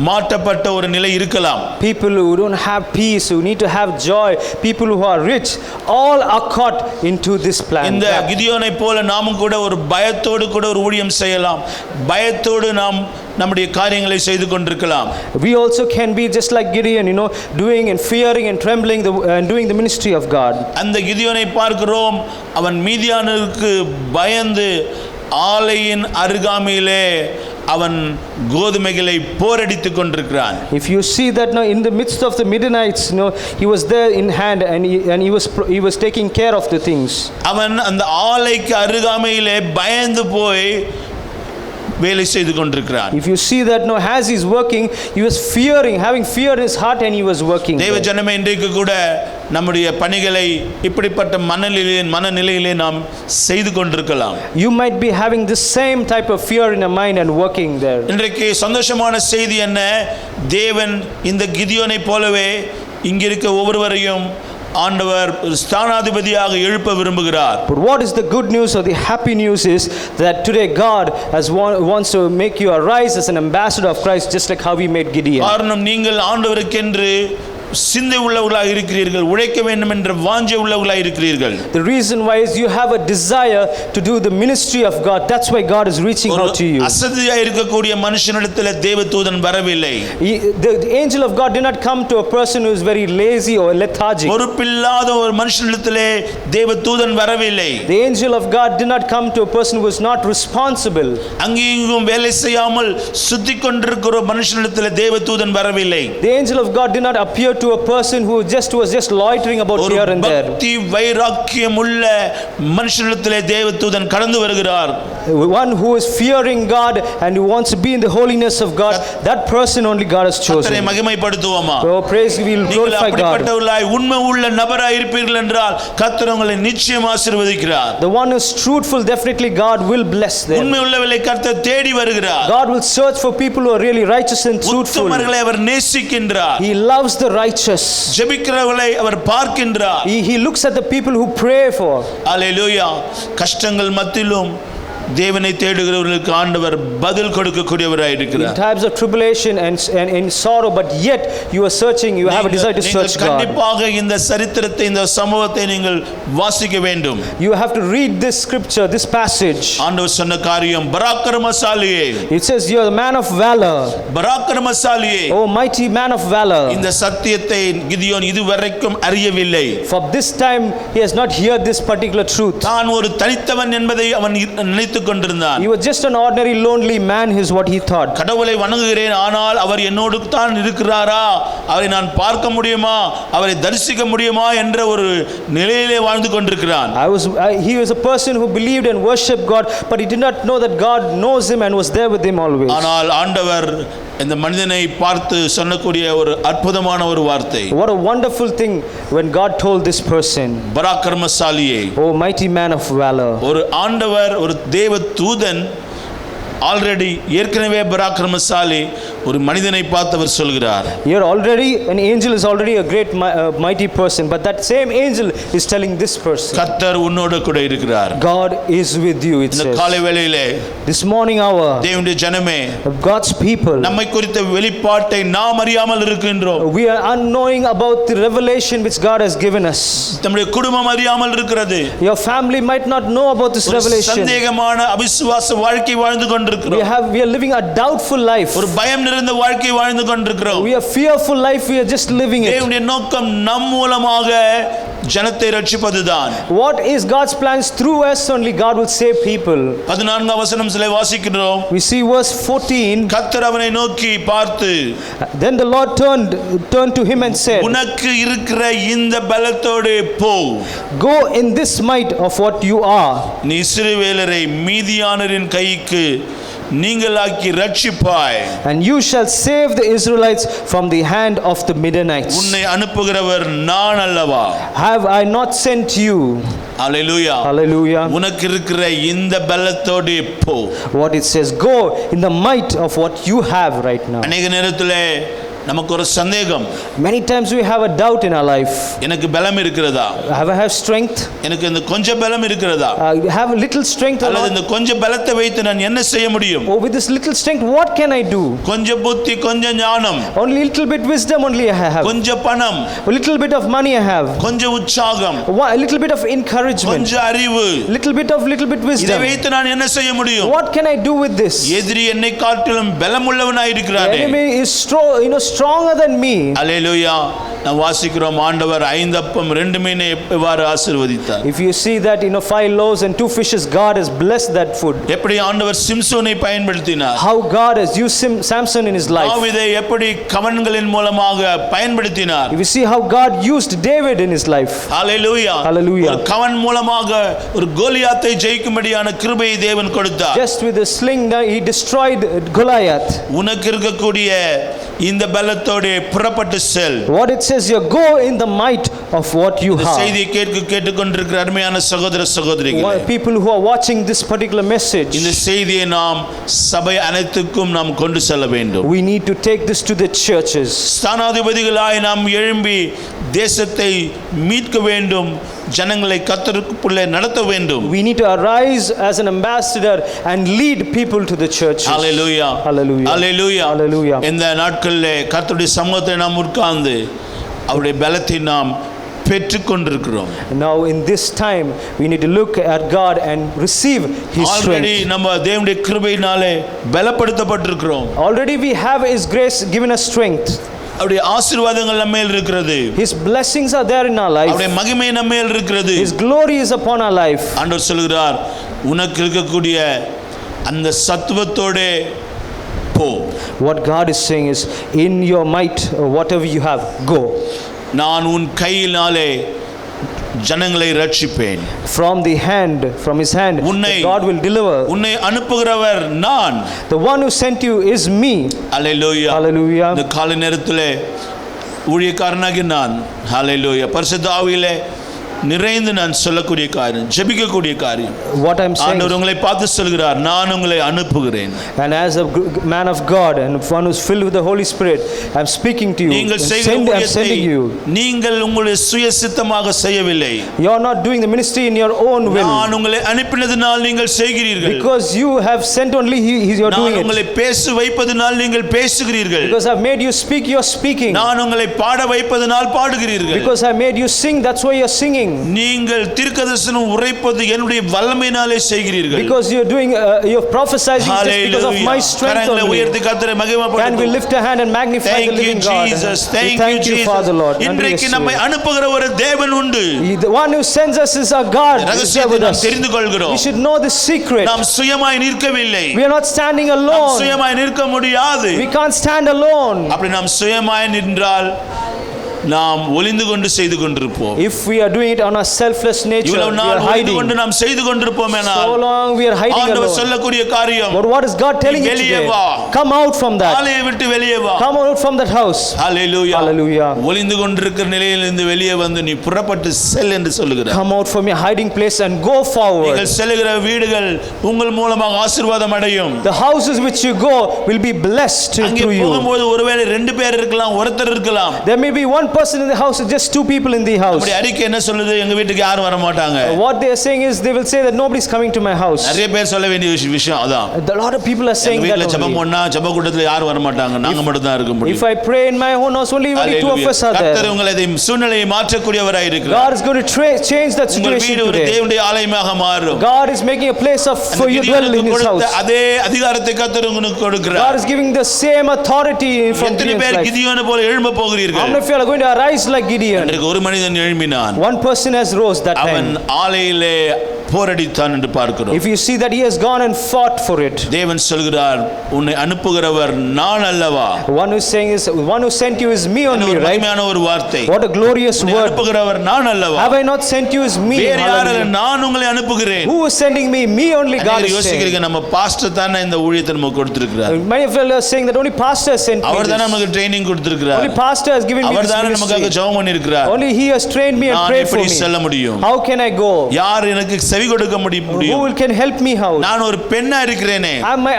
மாற்றப்பட்ட ஒரு நிலை இருக்கலாம். People who don't have peace, who need to have joy, people who are rich, all are caught into this plan. இந்த கிதியோனை போல நாமும் கூட ஒரு பயத்தோடு கூட ஒரு ஊழியம் செய்யலாம். பயத்தோடு நாம் நம்முடைய காரியங்களை செய்து கொண்டிருக்கலாம். We also can be just like Gideon, doing and fearing and trembling and doing the ministry of God. அந்த கிதியோனை பார்க்கிறோம், அவன் மீதியானுக்கு பயந்து ஆலையின் அருகாமையிலே அவன் கோதுமைகளை போரடித்துக் கொண்டிருக்கிறான். If you see that now in the midst of the Midianites, he was there in hand and he was taking care of the things. அவன் அந்த ஆலைக்கு அருகாமையிலே பயந்து போய் வேலை செய்து கொண்டிருக்கிறான். If you see that now as he's working, he was fearing, having fear in his heart, and he was working. தேவ ஜனமே, இன்றைக்கு கூட நம்முடைய பணிகளை இப்படிப்பட்ட மனநிலையிலே நாம் செய்து கொண்டிருக்கலாம். You might be having the same type of fear in your mind and working there. இன்றைக்கு சந்தோஷமான செய்தி என்ன? தேவன் இந்த கிதியோனை போலவே இங்கிருக்க ஒவ்வொருவரையும் ஆண்டவர் ஸ்தானாதிபதியாக எழுப்ப விரும்புகிறார். But what is the good news or the happy news is that today God wants to make you arise as an ambassador of Christ, just like how He made Gideon. காரணம், நீங்கள் ஆண்டவருக்கென்று சிந்தை உள்ளவர்களாக இருக்கிறீர்கள், உழைக்க வேண்டும் என்ற வாஞ்சை உள்ளவர்களாக இருக்கிறீர்கள். The reason why is you have a desire to do the ministry of God. That's why God is reaching out to you. அசதியாக இருக்கக்கூடிய மனுஷனிடத்தில் தேவதூதன் வரவில்லை. The angel of God did not come to a person who is very lazy or lethargic. பொறுப்பில்லாத ஒரு மனுஷனிடத்திலே தேவதூதன் வரவில்லை. The angel of God did not come to a person who is not responsible. அங்கேயும் வேலை செய்யாமல் சுத்திக் கொண்டிருக்கிற மனுஷனிடத்தில் தேவதூதன் வரவில்லை. The angel of God did not appear to a person who was just loitering about here and there. பக்தி வைராக்கியம் உள்ள மனுஷனிடத்திலே தேவதூதன் கடந்து வருகிறார். One who is fearing God and who wants to be in the holiness of God, that person only God has chosen. கர்த்தரை மகிமைப்படுத்துவோமா? Oh, praise, we will glorify God. அப்படிப்பட்டவர்களாய் உண்மை உள்ள நபராய் இருப்பீர்கள் என்றால் கர்த்தர் உங்களை நிச்சயம் ஆசீர்வதிக்கிறார். The one who is truthful, definitely God will bless them. உண்மை உள்ளவர்களை கர்த்தர் தேடி வருகிறார். God will search for people who are really righteous and truthful. உத்தமர்களை our நேசிக்கின்றார். He loves the righteous. ஜெபிக்கிறவர்களை அவர் பார்க்கின்றார். He looks at the people who pray for. அல்லேலூயா. கஷ்டங்கள் மத்தியிலும் தேவனை தேடுகிறவர்களுக்கு ஆண்டவர் பதில் கொடுக்கக்கூடியவராய் இருக்கிறார். In times of tribulation and in sorrow, but yet you are searching, you have a desire to search God. கண்டிப்பாக இந்த சரித்திரத்தை, இந்த சம்பவத்தை நீங்கள் வாசிக்க வேண்டும். You have to read this scripture, this passage. ஆண்டவர் சொன்ன காரியம், பராக்கிரமசாலியே. It says you are the man of valor. பராக்கிரமசாலியே. Oh, mighty man of valor. இந்த சத்தியத்தை கிதியோன் இதுவரைக்கும் அறியவில்லை. For this time he has not heard this particular truth. தான் ஒரு தனித்தவன் என்பதை அவன் நினைத்து கொண்டிருந்தான். He was just an ordinary lonely man, is what he thought. கடவுளை வணங்குகிறேன், ஆனால் அவர் என்னோடு தான் இருக்கிறாரா, அவரை நான் பார்க்க முடியுமா, அவரை தரிசிக்க முடியுமா என்ற ஒரு நிலையிலே வாழ்ந்து கொண்டிருக்கிறான். He was a person who believed and worshipped God, but he did not know that God knows him and was there with him always. ஆனால் ஆண்டவர் இந்த மனிதனை பார்த்து சொன்னக்கூடிய ஒரு அற்புதமான ஒரு வார்த்தை. What a wonderful thing when God told this person, பராக்கிரமசாலியே. oh mighty man of valor. ஒரு ஆண்டவர், ஒரு தேவ தூதன் ஆல்ரெடி ஏற்கனவே பராக்கிரமசாலி ஒரு மனிதனை பார்த்து அவர் சொல்கிறார். Here already an angel is already a great mighty person, but that same angel is telling this person, கர்த்தர் உன்னோடு கூட இருக்கிறார். God is with you. It இந்த says காலை வேளையிலே this morning hour, தேவனுடைய ஜனமே, God's people, நம்மை குறித்த வெளிப்பாட்டை நாம் அறியாமல் இருக்கின்றோம். we are unknowing about the revelation which God has given us. நம்முடைய குடும்பம் அறியாமல் இருக்கிறது. Your family might not know about this revelation. சந்தேகமான அவிசுவாச வாழ்க்கை வாழ்ந்து கொண்டிருக்கிறோம். We are living a doubtful life. ஒரு பயம் நிறைந்த வாழ்க்கை வாழ்ந்து கொண்டிருக்கிறோம். We are fearful life, we are just living it. தேவனுடைய நோக்கம் நம் மூலமாக ஜனத்தை ரட்சிப்பதுதான். What is God's plans? Through us only God will save people. 14ஆம் வசனத்திலே வாசிக்கிறோம். We see verse 14. கர்த்தர் அவனை நோக்கி பார்த்து, Then the Lord turned to him and said, உனக்கு இருக்கிற இந்த பலத்தோடு போ. Go in this might of what you are. நீ இஸ்ரவேலரை மீதியானரின் கைக்கு நீங்களாக்கி ரட்சிப்பாய். And you shall save the Israelites from the hand of the Midianites. உன்னை அனுப்புகிறவர் நான் அல்லவா? Have I not sent you? Hallelujah. Hallelujah. உனக்கு இருக்கிற இந்த பலத்தோடு போ. What it says, go in the might of what you have right now. அநேக நேரத்திலே நமக்கு ஒரு சந்தேகம். Many times we have a doubt in our life. எனக்கு பலம் இருக்கிறதா? Have I have strength? எனக்கு இந்த கொஞ்சம் பலம் இருக்கிறதா? Have a little strength or அல்லது not? இந்த கொஞ்சம் பலத்தை வைத்து நான் என்ன செய்ய முடியும்? Oh, with this little strength, what can I do? கொஞ்சம் புத்தி, கொஞ்சம் ஞானம், Only little bit wisdom only I have. கொஞ்சம் பணம், A little bit of money I have. கொஞ்சம் உற்சாகம், A little bit of encouragement. கொஞ்சம் அறிவு, Little bit இதை wisdom. வைத்து நான் என்ன செய்ய முடியும்? What can I do with this? எதிரி என்னை காட்டிலும் பலமுள்ளவனாய் The இருக்கிறானே. enemy is stronger than me. அல்லேலூயா. நாம் வாசிக்கிறோம், ஆண்டவர் 5 அப்பம் 2 மீனை எவ்வாறு ஆசீர்வதித்தார். If you see that 5 loaves and 2 fishes, God has blessed that food. எப்படி ஆண்டவர் சிம்சோனை பயன்படுத்தினார். How God has used Samson in his life. தாவீதை எப்படி கவன்களின் மூலமாக பயன்படுத்தினார். If you see how God used David in his life. Hallelujah. Hallelujah. ஒரு கவன் மூலமாக ஒரு கோலியாத்தை ஜெயிக்கும்படியான கிருபையை தேவன் கொடுத்தார். Just with a sling he destroyed Goliath. உனக்கு இருக்கக்கூடிய இந்த பலத்தோடு புறப்பட்டு செல். What it says here, go in the might of what you have. செய்தியை கேட்டுக்கொண்டிருக்கிற அருமையான சகோதர சகோதரிகளே, People who are watching this particular message, இந்த செய்தியை நாம் சபை அனைத்துக்கும் நாம் கொண்டு செல்ல வேண்டும். we need to take this to the churches. ஸ்தானாதிபதிகளாய் நாம் எழும்பி தேசத்தை மீட்க வேண்டும், ஜனங்களை கர்த்தருக்குள்ளே நடத்த வேண்டும். We need to arise as an ambassador and lead people to the churches. Hallelujah. Hallelujah. Hallelujah. Hallelujah. இந்த நாட்களிலே கர்த்தருடைய சமூகத்தில் நாம் உட்கார்ந்து அவருடைய பலத்தை நாம் பெற்றுக்கொண்டிருக்கிறோம். Now in this time we need to look at God and receive his already strength. நம்ம தேவனுடைய கிருபையினாலே பலப்படுத்தப்பட்டிருக்கிறோம். Already we have his grace given us strength. அவருடைய ஆசீர்வாதங்கள் நம்ம மேல் இருக்கிறது. His blessings are there in our life. அவருடைய மகிமை நம்ம மேல் இருக்கிறது. His glory is upon our life. ஆண்டவர் சொல்கிறார், உனக்கு இருக்கக்கூடிய அந்த சத்துவத்தோட போ. What God is saying is, in your might, whatever you have, go. நான் உன் கையினாலே ஜனங்களை ரட்சிப்பேன். From his hand, God will deliver. உன்னை அனுப்புகிறவர் நான். The one who sent you is me. Hallelujah. Hallelujah. இந்த காலை நேரத்திலே ஊழியக்காரனாகி நான் ஹalleluya பரிசுத்த ஆவியிலே நிறைந்து நான் சொல்லக்கூடிய காரியம், ஜெபிக்கக்கூடிய காரியம். What I'm saying, ஆண்டவர் உங்களை பார்த்து சொல்கிறார், நான் உங்களை அனுப்புகிறேன். and as a man of God and one who's filled with the Holy Spirit, I'm speaking to you. நீங்கள் I'm sending you. நீங்கள் உங்களுடைய சுயசித்தமாக செய்யவில்லை. You're not doing the ministry in your own will. நான் உங்களை அனுப்பினதினால் நீங்கள் செய்கிறீர்கள். Because you have sent only, you're doing நான் it. உங்களை பேச வைப்பதினால் நீங்கள் பேசுகிறீர்கள். Because I've made you speak, you're speaking. நான் உங்களை பாட வைப்பதினால் பாடுகிறீர்கள். Because I made you sing, that's why you're singing. நீங்கள் தீர்க்கதரிசனம் உரைப்பது என்னுடைய வல்லமையினாலே செய்கிறீர்கள். Because you're prophesying just because of my strength கரங்களை only. உயர்த்தி கர்த்தரை மகிமைப்படுத்துவோம். Can we lift a hand and magnify the living God? Jesus, We thank you, Father Lord. இன்றைக்கு நம்மை அனுப்புகிற ஒரு தேவன் உண்டு. The one who sends us is our God. ரகசியத்தை நாம் தெரிந்து கொள்கிறோம். We should know the secret. நாம் சுயமாய் நிற்கவில்லை. We are not standing நாம் alone. சுயமாய் நிற்க முடியாது. We can't stand alone. அப்படி நாம் சுயமாய் நின்றால் நாம் ஒளிந்து கொண்டு செய்து கொண்டிருப்போம். If we are doing it on our selfless nature, we are hiding. கொண்டு நாம் செய்து கொண்டிருப்போமேனால் So long we are hiding alone. ஆண்டவர் சொல்லக்கூடிய காரியம், But what is God telling you வெளியே today? வா. Come out from that. ஆலயை விட்டு வெளியே வா. Come out from that house. Hallelujah. Hallelujah. ஒளிந்து கொண்டிருக்கிற நிலையிலிருந்து வெளியே வந்து நீ புறப்பட்டு செல் என்று சொல்லுகிறார். Come out from your hiding place and go forward. நீங்கள் செல்லுகிற வீடுகள் உங்கள் மூலமாக ஆசீர்வாதம் அடையும். The houses which you go will be blessed அங்கே through you. போகும்போது ஒருவேளை 2 பேர் இருக்கலாம், ஒருத்தர் இருக்கலாம். There may be one person in the house, just 2 people in the house. அப்படி அறிக்கை என்ன சொல்லுது? எங்க வீட்டுக்கு யாரும் வர மாட்டாங்க. What they are saying is they will say that nobody is coming to my house. நிறைய பேர் சொல்ல வேண்டிய விஷயம் அதான். A lot of people are saying that. வீட்ல ஜெபம் பண்ணா ஜெப கூட்டத்துல யாரும் வர மாட்டாங்க, நாங்க மட்டும் தான் இருக்க முடியும். If I pray in my own house, only 2 of us are there. கர்த்தர் உங்களை சூழ்நிலையை மாற்றக்கூடியவராய் இருக்கிறார். God is going to change that situation வீடு ஒரு today. தேவனுடைய ஆலயமாக மாறும். God is making a place for you to dwell in his house. அதே அதிகாரத்தை கர்த்தர் உங்களுக்கு கொடுக்கிறார். God is giving the same authority from எத்தனை பேர் கிதியோனை போல எழும்ப போகிறீர்கள்? How many of you are going to arise like Gideon? ஒரு மனிதன் எழும்பினான். One person has rose that time. அவன் ஆலையிலே போரடித்தான் என்று பார்க்கிறோம். If you see that he has gone and fought for it. தேவன் சொல்கிறார், உன்னை அனுப்புகிறவர் நான் அல்லவா? One who is saying is, one who sent you is me only, right? மகிமையான ஒரு வார்த்தை. What a glorious word. அனுப்புகிறவர் நான் அல்லவா? Have I not sent you is me? வேறு யாரும் நான் உங்களை அனுப்புகிறேன். Who is sending me? Me only. God is யோசிக்கிறீங்க, நம்ம பாஸ்டர் தானே இந்த ஊழியத்தை நமக்கு கொடுத்திருக்கிறார். Many of you are saying that only pastor has sent me. அவர் தான் நமக்கு ட்ரெய்னிங் கொடுத்திருக்கிறார். Only pastor has given me this அவர் தான் நமக்காக ஜெபம் பண்ணியிருக்கிறார். Only he has trained me and prayed for me. செல்ல முடியும். How can I go? யார் எனக்கு செவி கொடுக்க Who முடியும்? can help me out? நான் ஒரு பெண்ணா இருக்கிறேனே,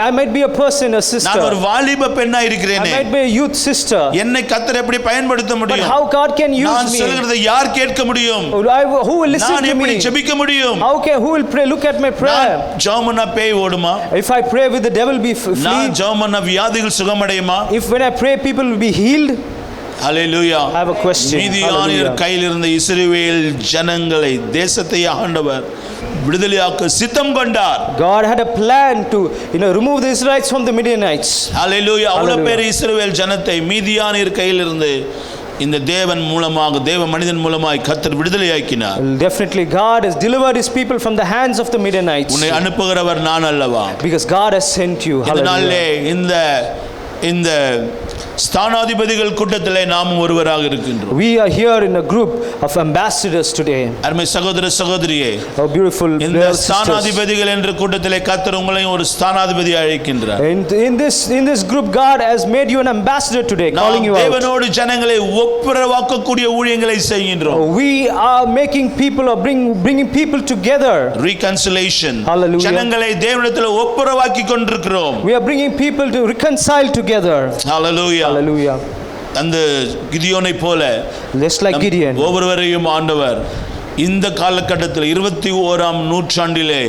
I might be a person, a நான் sister. ஒரு வாலிப பெண்ணா I இருக்கிறேனே, might be a youth sister. என்னை கர்த்தர் எப்படி பயன்படுத்த But முடியும்? how God can நான் use me? சொல்கிறதை யார் கேட்க முடியும்? Who will listen நான் to எப்படி me? ஜெபிக்க முடியும்? Who will pray? Look at my prayer. நான் ஜெபம் பண்ணா பேய் ஓடுமா? If I pray, will the devil be flee? நான் ஜெபம் பண்ணா வியாதிகள் சுகமடையுமா? If when I pray, people will be healed? Hallelujah. I have a question. மீதியானியர் Hallelujah. கையில் இருந்த இஸ்ரவேல் ஜனங்களை, தேசத்தை ஆண்டவர் விடுதலையாக்க சித்தம் கொண்டார். God had a plan to remove the Israelites from the Midianites. ஹல்லேலூயா. அவ்வளவு Hallelujah. பேர் இஸ்ரவேல் ஜனத்தை மீதியானியர் கையில் இருந்து இந்த தேவன் மூலமாக, தேவ மனிதன் மூலமாய் கர்த்தர் விடுதலையாக்கினார். Definitely God has delivered his people from the hands of the Midianites. உன்னை அனுப்புகிறவர் நான் அல்லவா? Because God has sent you. இதனாலே Hallelujah. இந்த ஸ்தானாதிபதிகள் கூட்டத்திலே நாமும் ஒருவராக இருக்கின்றோம். We are here in a group of ambassadors today. அருமை சகோதர சகோதரியே, Oh beautiful இந்த brothers and sisters. ஸ்தானாதிபதிகள் என்ற கூட்டத்திலே கர்த்தர் உங்களையும் ஒரு ஸ்தானாதிபதி அழைக்கின்றார். In this group God has made you an ambassador today, calling you out. தேவனோடு ஜனங்களை ஒப்புரவாக்கக்கூடிய ஊழியங்களை செய்கின்றோம். We are making people or bringing people together. Reconciliation. Hallelujah. ஜனங்களை தேவனிடத்தில் ஒப்புரவாக்கி கொண்டிருக்கிறோம். We are bringing people to reconcile together. Hallelujah. Hallelujah. அந்த கிதியோனை போல Just like Gideon. ஒவ்வொருவரையும் ஆண்டவர் இந்த காலகட்டத்தில் 21ஆம் நூற்றாண்டிலே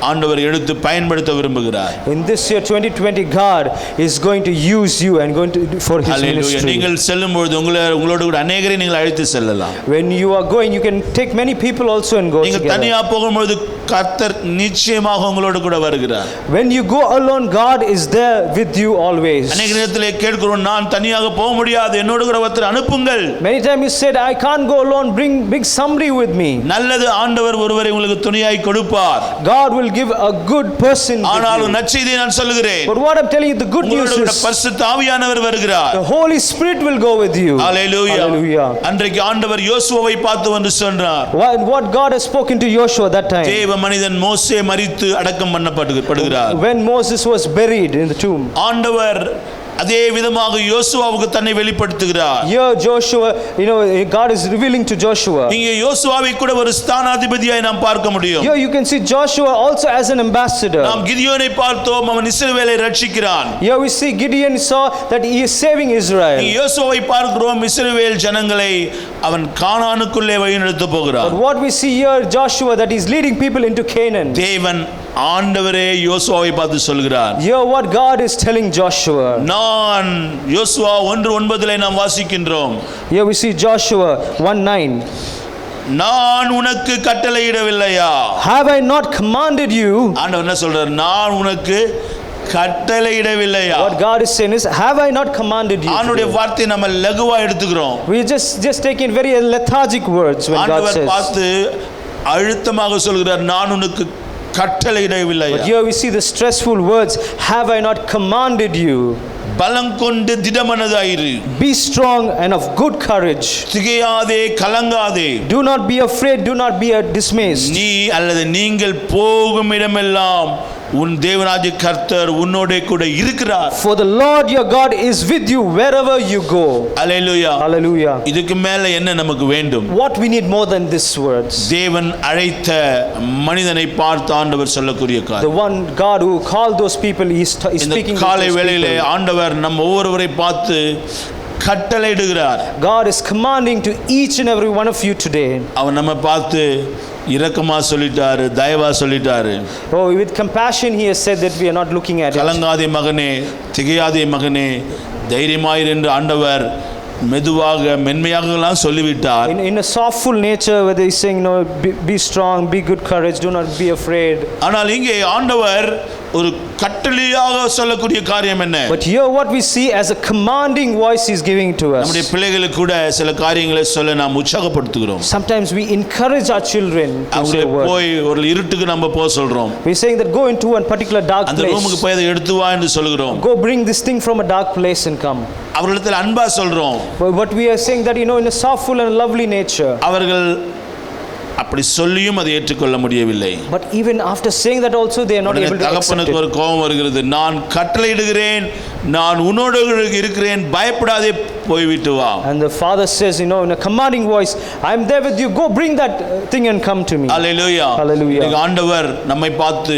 ஆண்டவர் எடுத்து பயன்படுத்த விரும்புகிறார். In this year 2020 God is going to use you and going to for his ministry. நீங்கள் செல்லும்போது உங்களோடு கூட अनेகரை நீங்கள் அழைத்து செல்லலாம். When you are going, you can take many people also and go நீங்கள் together. தனியா போகும்போது கர்த்தர் நிச்சயமாக உங்களோடு கூட வருகிறார். When you go alone, God is there with you always. अनेक நேரத்திலே கேட்கிறோம், நான் தனியாக போக முடியாது, என்னோடு கூட ஒருத்தர் அனுப்புங்கள். Many times you said, I can't go alone, bring somebody with me. நல்லது, ஆண்டவர் ஒருவரை உங்களுக்கு துணையாய் கொடுப்பார். God will give a good person. ஆனாலும் நற்செய்தியை நான் சொல்லுகிறேன். But what I'm telling you, the good news is பரிசுத்த ஆவியானவர் வருகிறார். the Holy Spirit will go with you. Hallelujah. Hallelujah. அன்றைக்கு ஆண்டவர் யோசுவாவை பார்த்து வந்து சொன்னார். What God has spoken to Joshua that time. தேவ மனிதன் மோசே மரித்து அடக்கம் பண்ணப்படுகிறார். When Moses was buried in the tomb. ஆண்டவர் அதே விதமாக யோசுவாவுக்கு தன்னை வெளிப்படுத்துகிறார். Here Joshua, God is revealing to Joshua. இங்கே யோசுவாவை கூட ஒரு ஸ்தானாதிபதியாய் நாம் பார்க்க முடியும். Here you can see Joshua also as an ambassador. நாம் கிதியோனை பார்த்தோம், அவன் இஸ்ரவேலை ரட்சிக்கிறான். Here we see Gideon saw that he is saving Israel. யோசுவாவை பார்க்கிறோம், இஸ்ரவேல் ஜனங்களை அவன் கானானுக்குள்ளே வழிநடத்த போகிறார். But what we see here Joshua, that he is leading people into Canaan. தேவன் ஆண்டவரே யோசுவாவை பார்த்து சொல்கிறார். Here what God is telling Joshua. நான் யோசுவா 1:9 நாம் வாசிக்கின்றோம். Here we see Joshua 1:9. நான் உனக்கு கட்டளையிடவில்லையா? Have I not commanded you? ஆண்டவர் என்ன சொல்றார்? நான் உனக்கு கட்டளையிடவில்லையா? What God is saying is, have I not commanded you? ஆண்டவருடைய வார்த்தை நம்ம லகுவா எடுத்துக்கிறோம். We just taking very lethargic words when God ஆண்டவர் says. பார்த்து அழுத்தமாக சொல்கிறார், நான் உனக்கு கட்டளையிடவில்லையா? But here we see the stressful words, have I not commanded you? பலம் கொண்டு திடமனதாயிரு. Be strong and of good courage. திகையாதே, கலங்காதே. Do not be afraid, do not be dismayed. நீ அல்லது நீங்கள் போகும் இடமெல்லாம் உன் தேவனாகிய கர்த்தர் உன்னோடே கூட இருக்கிறார். For the Lord your God is with you wherever you go. Hallelujah. Hallelujah. இதுக்கு மேல என்ன நமக்கு வேண்டும்? What we need more than these words? தேவன் அழைத்த மனிதனை பார்த்து ஆண்டவர் சொல்லக்கூடிய The காரியம். one God who called those people is இந்த speaking to காலை those வேளையிலே people. ஆண்டவர் நம்ம ஒவ்வொருவரை பார்த்து கட்டளையிடுகிறார். God is commanding to each and every one of you today. அவர் நம்ம பார்த்து இரக்கமா சொல்லிட்டாரு, தயவா சொல்லிட்டாரு. Oh, with compassion he has said that we are not looking at it. கலங்காதே மகனே, திகையாதே மகனே, தைரியமாயிரு என்று ஆண்டவர் மெதுவாக மென்மையாகலாம் சொல்லிவிட்டார். In a softful nature, where he is saying, be strong, be good courage, do not be afraid. ஆனால் இங்கே ஆண்டவர் ஒரு கட்டளையாக சொல்லக்கூடிய காரியம் என்ன? But here what we see as a commanding voice he is giving to us. நம்முடைய பிள்ளைகளுக்கு கூட சில காரியங்களை சொல்ல நாம் உற்சாகப்படுத்துகிறோம். Sometimes we encourage our children to say அவங்களை word. போய் ஒரு இருட்டுக்கு நம்ம போக சொல்றோம். We are saying that go into one particular dark அந்த place. ரூமுக்கு போய் அதை எடுத்து வா என்று சொல்கிறோம். Go bring this thing from a dark place and come. அவர்களிடத்தில் அன்பா சொல்றோம். But we are saying that in a softful and lovely nature. அவர்கள் அப்படி சொல்லியும் அதை ஏற்றுக்கொள்ள முடியவில்லை. But even after saying that also they are not able to accept தகப்பனுக்கு ஒரு it. கோபம் வருகிறது. நான் கட்டளையிடுகிறேன், நான் உன்னோடு இருக்கிறேன், பயப்படாதே போய்விட்டு வா. And the father says, in a commanding voice, I am there with you, go bring that thing and come to me. Hallelujah. Hallelujah. இன்னைக்கு ஆண்டவர் நம்மை பார்த்து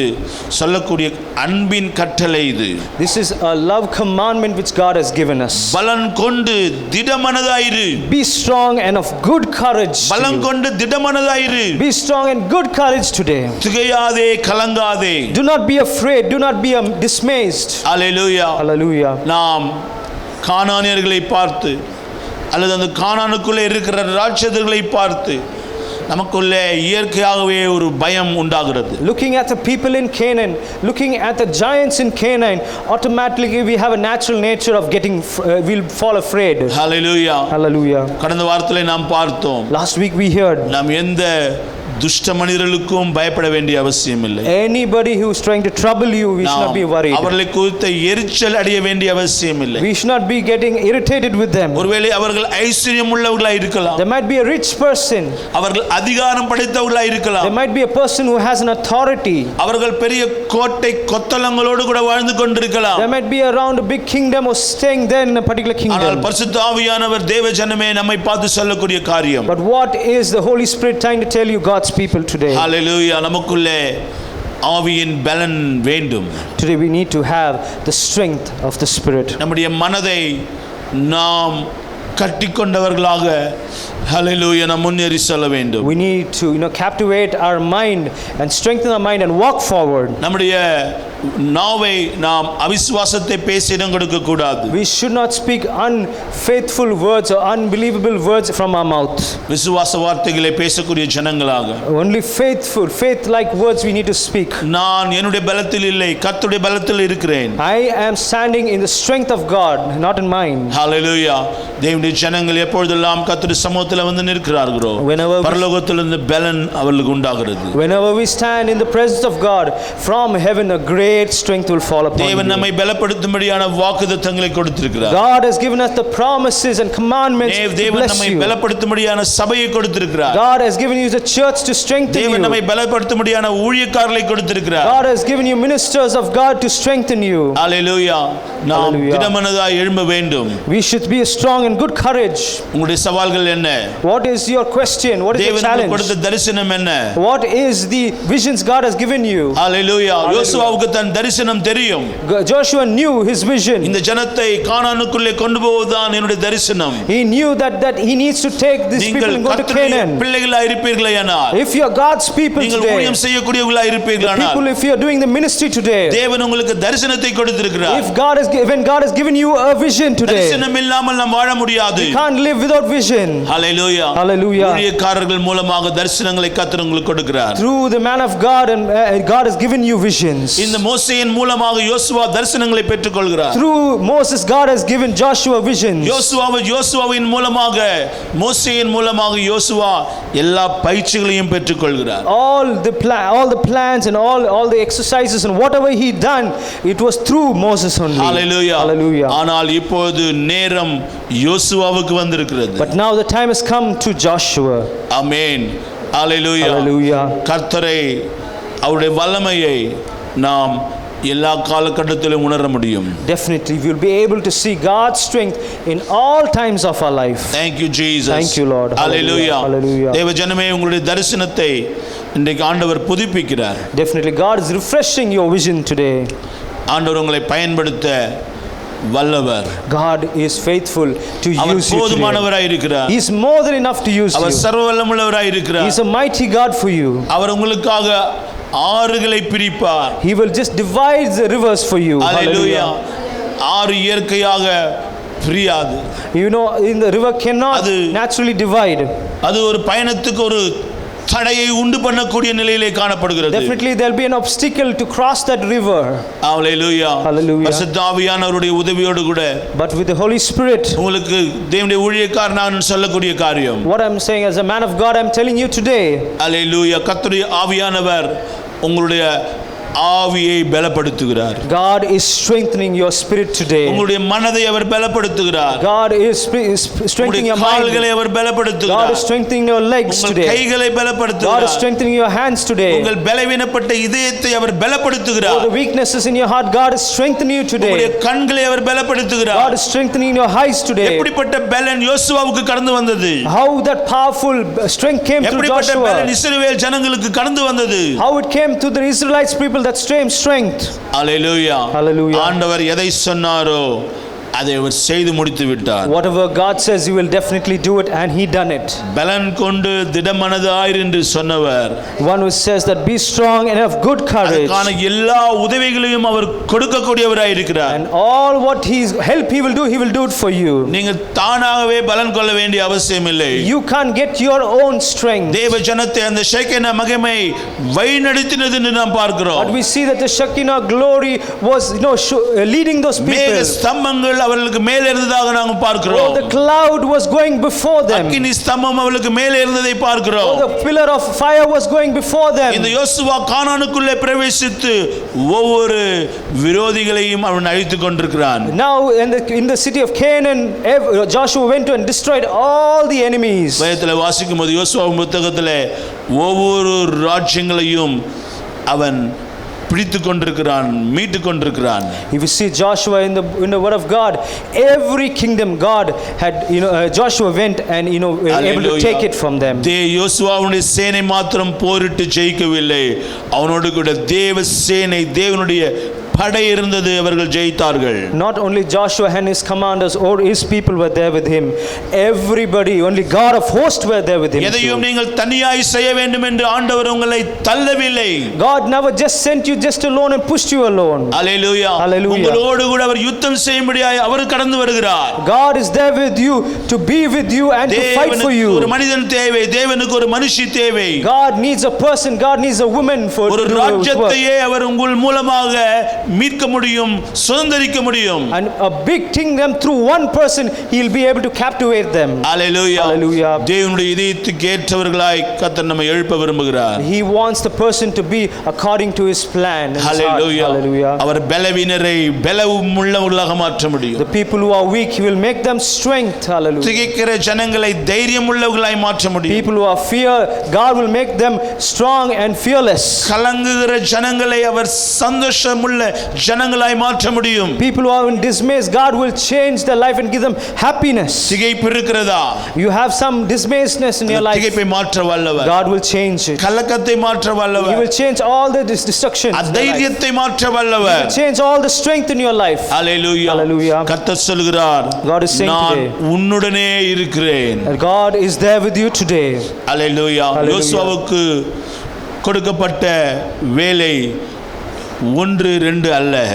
சொல்லக்கூடிய அன்பின் கட்டளை இது. This is a love commandment which God has given us. பலன் கொண்டு திடமனதாயிரு. Be strong and of good courage. பலன் கொண்டு திடமனதாயிரு. Be strong and good courage today. திகையாதே, கலங்காதே. Do not be afraid, do not be dismayed. Hallelujah. Hallelujah. நாம் கானானியர்களை பார்த்து அல்லது அந்த கானானுக்குள்ளே இருக்கிற ராட்சதர்களை பார்த்து நமக்குள்ளே இயற்கையாகவே ஒரு பயம் உண்டாகிறது. Looking at the people in Canaan, looking at the giants in Canaan, automatically we have a natural nature of we'll fall afraid. Hallelujah. Hallelujah. கடந்த வாரத்திலே நாம் பார்த்தோம். Last week we heard. நாம் எந்த துஷ்ட மனிதர்களுக்கும் பயப்பட வேண்டிய அவசியம் இல்லை. Anybody who is trying to trouble you, we should not be worried. அவர்களை குறித்து எரிச்சல் அடைய வேண்டிய அவசியம் இல்லை. We should not be getting irritated with them. ஒருவேளை அவர்கள் ஐஸ்வர்யம் உள்ளவர்களாக இருக்கலாம். There might be a rich person. அவர்கள் அதிகாரம் படைத்தவர்களாக இருக்கலாம். There might be a person who has an authority. அவர்கள் பெரிய கோட்டை கொத்தளங்களோடு கூட வாழ்ந்து கொண்டிருக்கலாம். There might be around a big kingdom or staying there in a particular kingdom. ஆனால் பரிசுத்த ஆவியானவர் தேவ ஜனமே நம்மை பார்த்து சொல்லக்கூடிய காரியம். But what is the Holy Spirit trying to tell you, God's people today? Hallelujah. நமக்குள்ளே ஆவியின் பலன் வேண்டும். Today we need to have the strength of the Spirit. நம்முடைய மனதை நாம் கட்டிக்கொண்டவர்களாக ஹல்லேலூயா நாம் முன்னேறி செல்ல வேண்டும். We need to captivate our mind and strengthen our mind and walk forward. நம்முடைய நாவை நாம் அவிசுவாசத்தை பேச இடம் கொடுக்க கூடாது. We should not speak unfaithful words or unbelievable words from our mouth. விசுவாச வார்த்தைகளை பேசக்கூடிய ஜனங்களாக Only faith like words we need to speak. நான் என்னுடைய பலத்தில் இல்லை, கர்த்தருடைய பலத்தில் இருக்கிறேன். I am standing in the strength of God, not in mine. ஹல்லேலூயா. தேவனுடைய ஜனங்கள் எப்பொழுதெல்லாம் கர்த்தருடைய சமூகத்தில் வந்து நிற்கிறார்களோ பரலோகத்திலிருந்து பலன் அவர்களுக்கு உண்டாகிறது. Whenever we stand in the presence of God, from heaven a great strength will fall upon தேவன் you. நம்மை பலப்படுத்தும்படியான வாக்குத்தத்தங்களை கொடுத்திருக்கிறார். God has given us the promises and commandments to தேவன் bless நம்மை you. பலப்படுத்தும்படியான சபையை கொடுத்திருக்கிறார். God has given you the church to strengthen you. தேவன் நம்மை பலப்படுத்தும்படியான ஊழியக்காரர்களை கொடுத்திருக்கிறார். God has given you ministers of God to strengthen you. ஹல்லேலூயா. நாம் திடமனதாய் எழும்ப வேண்டும். We should be strong and good courage. உங்களுடைய சவால்கள் என்ன? What is your question? What is your challenge? தேவன் கொடுத்த தரிசனம் என்ன? What is the visions God has given you? ஹல்லேலூயா. யோசுவாவுக்கு தன் தரிசனம் தெரியும். Joshua knew his vision. இந்த ஜனத்தை கானானுக்குள்ளே கொண்டு போவதுதான் என்னுடைய தரிசனம். He knew that he needs to take these people and go to Canaan. பிள்ளைகளாய் இருப்பீர்களானால், if you are God's people நீங்கள் today, ஊழியம் செய்யக்கூடியவர்களாய் இருப்பீர்களானால், people, if you are doing the ministry today, தேவன் உங்களுக்கு தரிசனத்தை கொடுத்திருக்கிறார். when God has given you a vision today, தரிசனம் இல்லாமல் நாம் வாழ முடியாது. you can't live without vision. Hallelujah. Hallelujah. ஊழியக்காரர்கள் மூலமாக தரிசனங்களை கர்த்தர் உங்களுக்கு கொடுக்கிறார். Through the man of God, and God has given you visions. இந்த மோசேயின் மூலமாக யோசுவா தரிசனங்களை பெற்றுக்கொள்கிறார். Through Moses, God has given Joshua visions. யோசுவாவின் மூலமாக, மோசேயின் மூலமாக யோசுவா எல்லா பயிற்சிகளையும் பெற்றுக்கொள்கிறார். All the plans and all the exercises and whatever he done, it was through Moses only. Hallelujah. Hallelujah. ஆனால் இப்போது நேரம் யோசுவாவுக்கு வந்திருக்கிறது. But now the time has come to Joshua. Amen. Hallelujah. Hallelujah. கர்த்தரை, அவருடைய வல்லமையை நாம் எல்லா காலகட்டத்திலும் உணர முடியும். Definitely we will be able to see God's strength in all times of our life. Thank you Jesus. Thank you Lord. Hallelujah. Hallelujah. தேவ ஜனமே, உங்களுடைய தரிசனத்தை இன்றைக்கு ஆண்டவர் புதுப்பிக்கிறார். Definitely God is refreshing your vision today. ஆண்டவர் உங்களை பயன்படுத்த வல்லவர். God is faithful to our use you போதுமானவராய் today. இருக்கிறார். He is more than enough to use our you. சர்வ வல்லமுள்ளவராய் He இருக்கிறார். is a mighty God for you. அவர் உங்களுக்காக ஆறுகளை பிரிப்பார். He will just divide the rivers for you. ஹல்லேலூயா. ஆறு இயற்கையாக பிரியாது. In the river cannot naturally divide. அது ஒரு பயணத்துக்கு ஒரு தடையை உண்டு பண்ணக்கூடிய நிலையிலே காணப்படுகிறது. Definitely there will be an obstacle to cross that river. Hallelujah. Hallelujah. பரிசுத்த ஆவியானவருடைய உதவியோடு கூட, But with the Holy Spirit, உங்களுக்கு தேவனுடைய ஊழியக்காரன் நான் சொல்லக்கூடிய காரியம், what I'm saying as a man of God, I'm telling you today, ஹல்லேலூயா, கர்த்தருடைய ஆவியானவர் உங்களுடைய ஆவியை பலப்படுத்துகிறார். God is strengthening your spirit today. உங்களுடைய மனதை அவர் பலப்படுத்துகிறார். God is strengthening your mind. கால்களை அவர் பலப்படுத்துகிறார். God is strengthening your legs உங்கள் today. கைகளை பலப்படுத்துகிறார். God is strengthening your hands today. உங்கள் பலவீனப்பட்ட இதயத்தை அவர் All பலப்படுத்துகிறார். the weaknesses in your heart, God is strengthening you உங்களுடைய today. கண்களை அவர் பலப்படுத்துகிறார். God is strengthening your eyes today. எப்படிப்பட்ட பலன் யோசுவாவுக்கு கடந்து வந்தது? How that powerful strength came through எப்படிப்பட்ட பலன் Joshua. இஸ்ரவேல் ஜனங்களுக்கு கடந்து வந்தது? How it came to the Israelites people, that same strength. Hallelujah. Hallelujah. ஆண்டவர் எதை சொன்னாரோ அதை அவர் செய்து முடித்து விட்டார். Whatever God says, He will definitely do it, and He done it. பலன் கொண்டு திடமனதாயிரு என்று சொன்னவர் One who says that be strong and have good courage, அதற்கான எல்லா உதவிகளையும் அவர் கொடுக்கக்கூடியவராய் இருக்கிறார். and all what His help He will do it for you. நீங்க தானாகவே பலன் கொள்ள வேண்டிய அவசியம் இல்லை. You can't get your own strength. தேவ ஜனத்தை அந்த ஷேக்கேனா மகிமை வழிநடத்தினது என்று நாம் பார்க்கிறோம். But we see that the Shekinah glory was leading those மேக people. ஸ்தம்பங்கள் அவர்களுக்கு மேலே இருந்ததாக நாம் பார்க்கிறோம். The cloud was going before them. அக்கினி ஸ்தம்பம் அவர்களுக்கு மேலே இருந்ததை பார்க்கிறோம். The pillar of fire was going before them. இந்த யோசுவா கானானுக்குள்ளே பிரவேசித்து ஒவ்வொரு விரோதிகளையும் அவன் அழித்துக் கொண்டிருக்கிறான். Now in the city of Canaan, Joshua went and destroyed all the enemies. வேதத்தில் வாசிக்கும்போது யோசுவா புத்தகத்திலே ஒவ்வொரு ராஜ்யங்களையும் அவன் பிடித்து கொண்டிருக்கிறான், மீட்டு கொண்டிருக்கிறான். If you see Joshua in the word of God, every kingdom God had, Joshua went and able to take it from them. யோசுவாவுடைய சேனை மாத்திரம் போரிட்டு ஜெயிக்கவில்லை, அவனோடு கூட தேவ சேனை, தேவனுடைய படை இருந்தது, அவர்கள் ஜெயித்தார்கள். Not only Joshua and his commanders or his people were there with him, everybody, only God of hosts were there with him. எதையும் நீங்கள் தனியாய் செய்ய வேண்டும் என்று ஆண்டவர் உங்களை தள்ளவில்லை. God never just sent you just alone and pushed you alone. Hallelujah. Hallelujah. உங்களோடு கூட அவர் யுத்தம் செய்யும்படியாய் அவர் கடந்து வருகிறார். God is there with you to be with you and to fight for you. ஒரு மனிதன் தேவை, தேவனுக்கு ஒரு மனுஷி தேவை. God needs a person, God needs a woman for ஒரு ராஜ்யத்தையே அவர் உங்கள் மூலமாக மீட்க முடியும், சுதந்தரிக்க முடியும். And a big kingdom through one person, he will be able to captivate them. Hallelujah. Hallelujah. தேவனுடைய இதயத்துக்கு ஏற்றவர்களாய் கர்த்தர் நம்மை எழுப்ப விரும்புகிறார். He wants the person to be according to his plan. Hallelujah. Hallelujah. அவர் பலவீனரை பலமுள்ளவர்களாக மாற்ற முடியும். The people who are weak, he will make them strength. Hallelujah. திகைக்கிற ஜனங்களை தைரியமுள்ளவர்களாய் மாற்ற முடியும். People who are fear, God will make them strong and fearless. கலங்குகிற ஜனங்களை அவர் சந்தோஷமுள்ள ஜனங்களாய் மாற்ற முடியும். People who are in dismay, God will change their life and give them happiness. திகைப்பு இருக்கிறதா? You have some dismayedness in your life, திகைப்பை மாற்ற வல்லவர். God will change it. கலக்கத்தை மாற்ற He வல்லவர். will change all the destruction. அதைரியத்தை மாற்ற வல்லவர். Change all the strength in your life. Hallelujah. Hallelujah. கர்த்தர் சொல்கிறார், God is saying நான் today, உன்னுடனே இருக்கிறேன். God is there with you today. Hallelujah. Hallelujah. யோசுவாவுக்கு கொடுக்கப்பட்ட வேலை 1 2 அல்ல.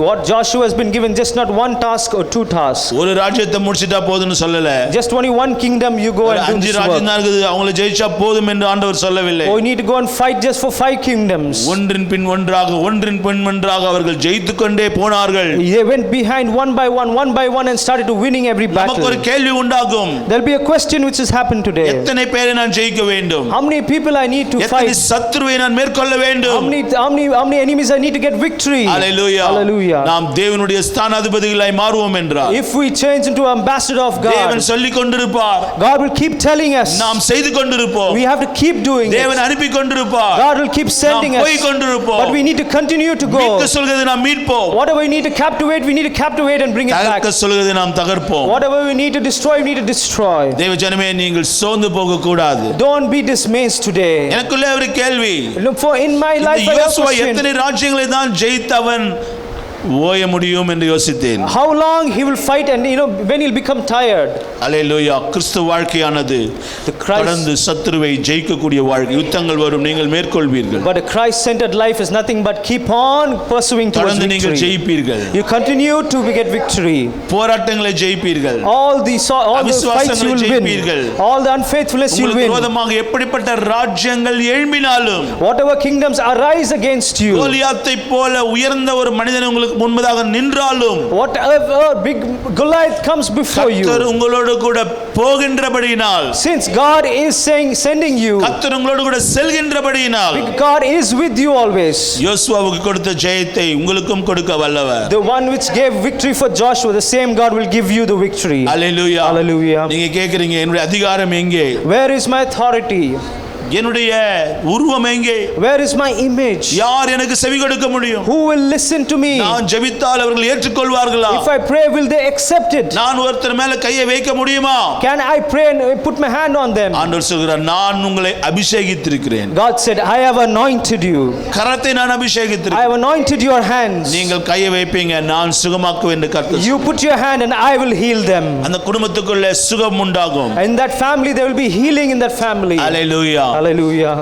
What Joshua has been given, just not one task or two tasks. ஒரு ராஜ்யத்தை முடிச்சிட்டா போதும்னு சொல்லல. Just only one kingdom you go and do 5 this ராஜ்யம் work. தான் இருக்குது, அவங்கள ஜெயிச்சா போதும் என்று ஆண்டவர் சொல்லவில்லை. Oh, you need to go and fight just for 5 kingdoms. ஒன்றின் பின் ஒன்றாக அவர்கள் ஜெயித்துக் கொண்டே போனார்கள். They went behind one by one and started to winning every battle. நமக்கு ஒரு கேள்வி உண்டாகும். There'll be a question which has happened today. எத்தனை பேரை நான் ஜெயிக்க வேண்டும்? How many people I need to எத்தனை fight? சத்துருவை நான் மேற்கொள்ள வேண்டும்? How many enemies I need to get victory? Hallelujah. Hallelujah. நாம் தேவனுடைய ஸ்தானாதிபதிகளாய் மாறுவோம் என்றார். If we change into ambassador of God, தேவன் சொல்லிக் கொண்டிருப்பார். God will keep telling us. நாம் செய்து கொண்டிருப்போம். We have to keep doing தேவன் it. அனுப்பி கொண்டிருப்பார். God will keep sending நாம் us. போய் கொண்டிருப்போம். But we need to continue to go. மீட்க சொல்கிறது நாம் மீட்போம். Whatever we need to captivate, we need to captivate and bring it back. தகர்க்க சொல்கிறது நாம் தகர்ப்போம். Whatever we need to destroy, we need to destroy. தேவ ஜனமே, நீங்கள் சோர்ந்து போக கூடாது. Don't be dismayed today. எனக்குள்ள ஒரு கேள்வி. Look, for in my life I have a Joshua question. எத்தனை ராஜ்யங்களை தான் ஜெயித்தவன் ஓய முடியும் என்று யோசித்தேன். How long he will fight and when he'll become tired. அல்லேலூயா. கிறிஸ்து வாழ்க்கையானது கடந்து சத்துருவை ஜெயிக்கக்கூடிய வாழ்க்கை. யுத்தங்கள் வரும், நீங்கள் மேற்கொள்வீர்கள். But a Christ-centered life is nothing but keep on pursuing towards தொடர்ந்து நீங்கள் victory. ஜெயிப்பீர்கள். You continue to get victory. போராட்டங்களை ஜெயிப்பீர்கள். All the fights you will win. ஜெயிப்பீர்கள். All the unfaithfulness you will உங்களுக்கு win. விரோதமாக எப்படிப்பட்ட ராஜ்யங்கள் எழும்பினாலும், Whatever kingdoms arise against you. கோலியாத்தை போல உயர்ந்த ஒரு மனிதன் உங்களுக்கு உங்களுக்கு முன்பதாக நின்றாலும் whatever big Goliath comes before you, கர்த்தர் உங்களோடு கூட போகின்றபடியினால், since God is sending you, கர்த்தர் உங்களோடு கூட செல்கின்றபடியினால், God is with you always. யோசுவாவுக்கு கொடுத்த ஜெயத்தை உங்களுக்கும் கொடுக்க வல்லவர். The one which gave victory for Joshua, the same God will give you the victory. Hallelujah. Hallelujah. நீங்க கேக்குறீங்க, என்னுடைய அதிகாரம் எங்கே? Where is my authority? என்னுடைய உருவம் எங்கே? Where is my image? யார் எனக்கு செவி கொடுக்க முடியும்? Who will listen to me? நான் ஜெபித்தால் அவர்கள் ஏற்றுக்கொள்வார்களா? If I pray, will they accept it? நான் ஒருத்தர் மேல கையை வைக்க முடியுமா? Can I pray and put my hand on them? ஆண்டவர் சொல்கிறார், நான் உங்களை அபிஷேகித்திருக்கிறேன். God said, I have anointed you. கரத்தை நான் I அபிஷேகித்திருக்கிறேன். have anointed your hands. நீங்கள் கையை வைப்பீங்க, நான் சுகமாக்குவேன் என்று கர்த்தர். You put your hand and I will heal them. அந்த குடும்பத்துக்குள்ளே சுகம் உண்டாகும். In that family, there will be healing in that family. Hallelujah. Hallelujah.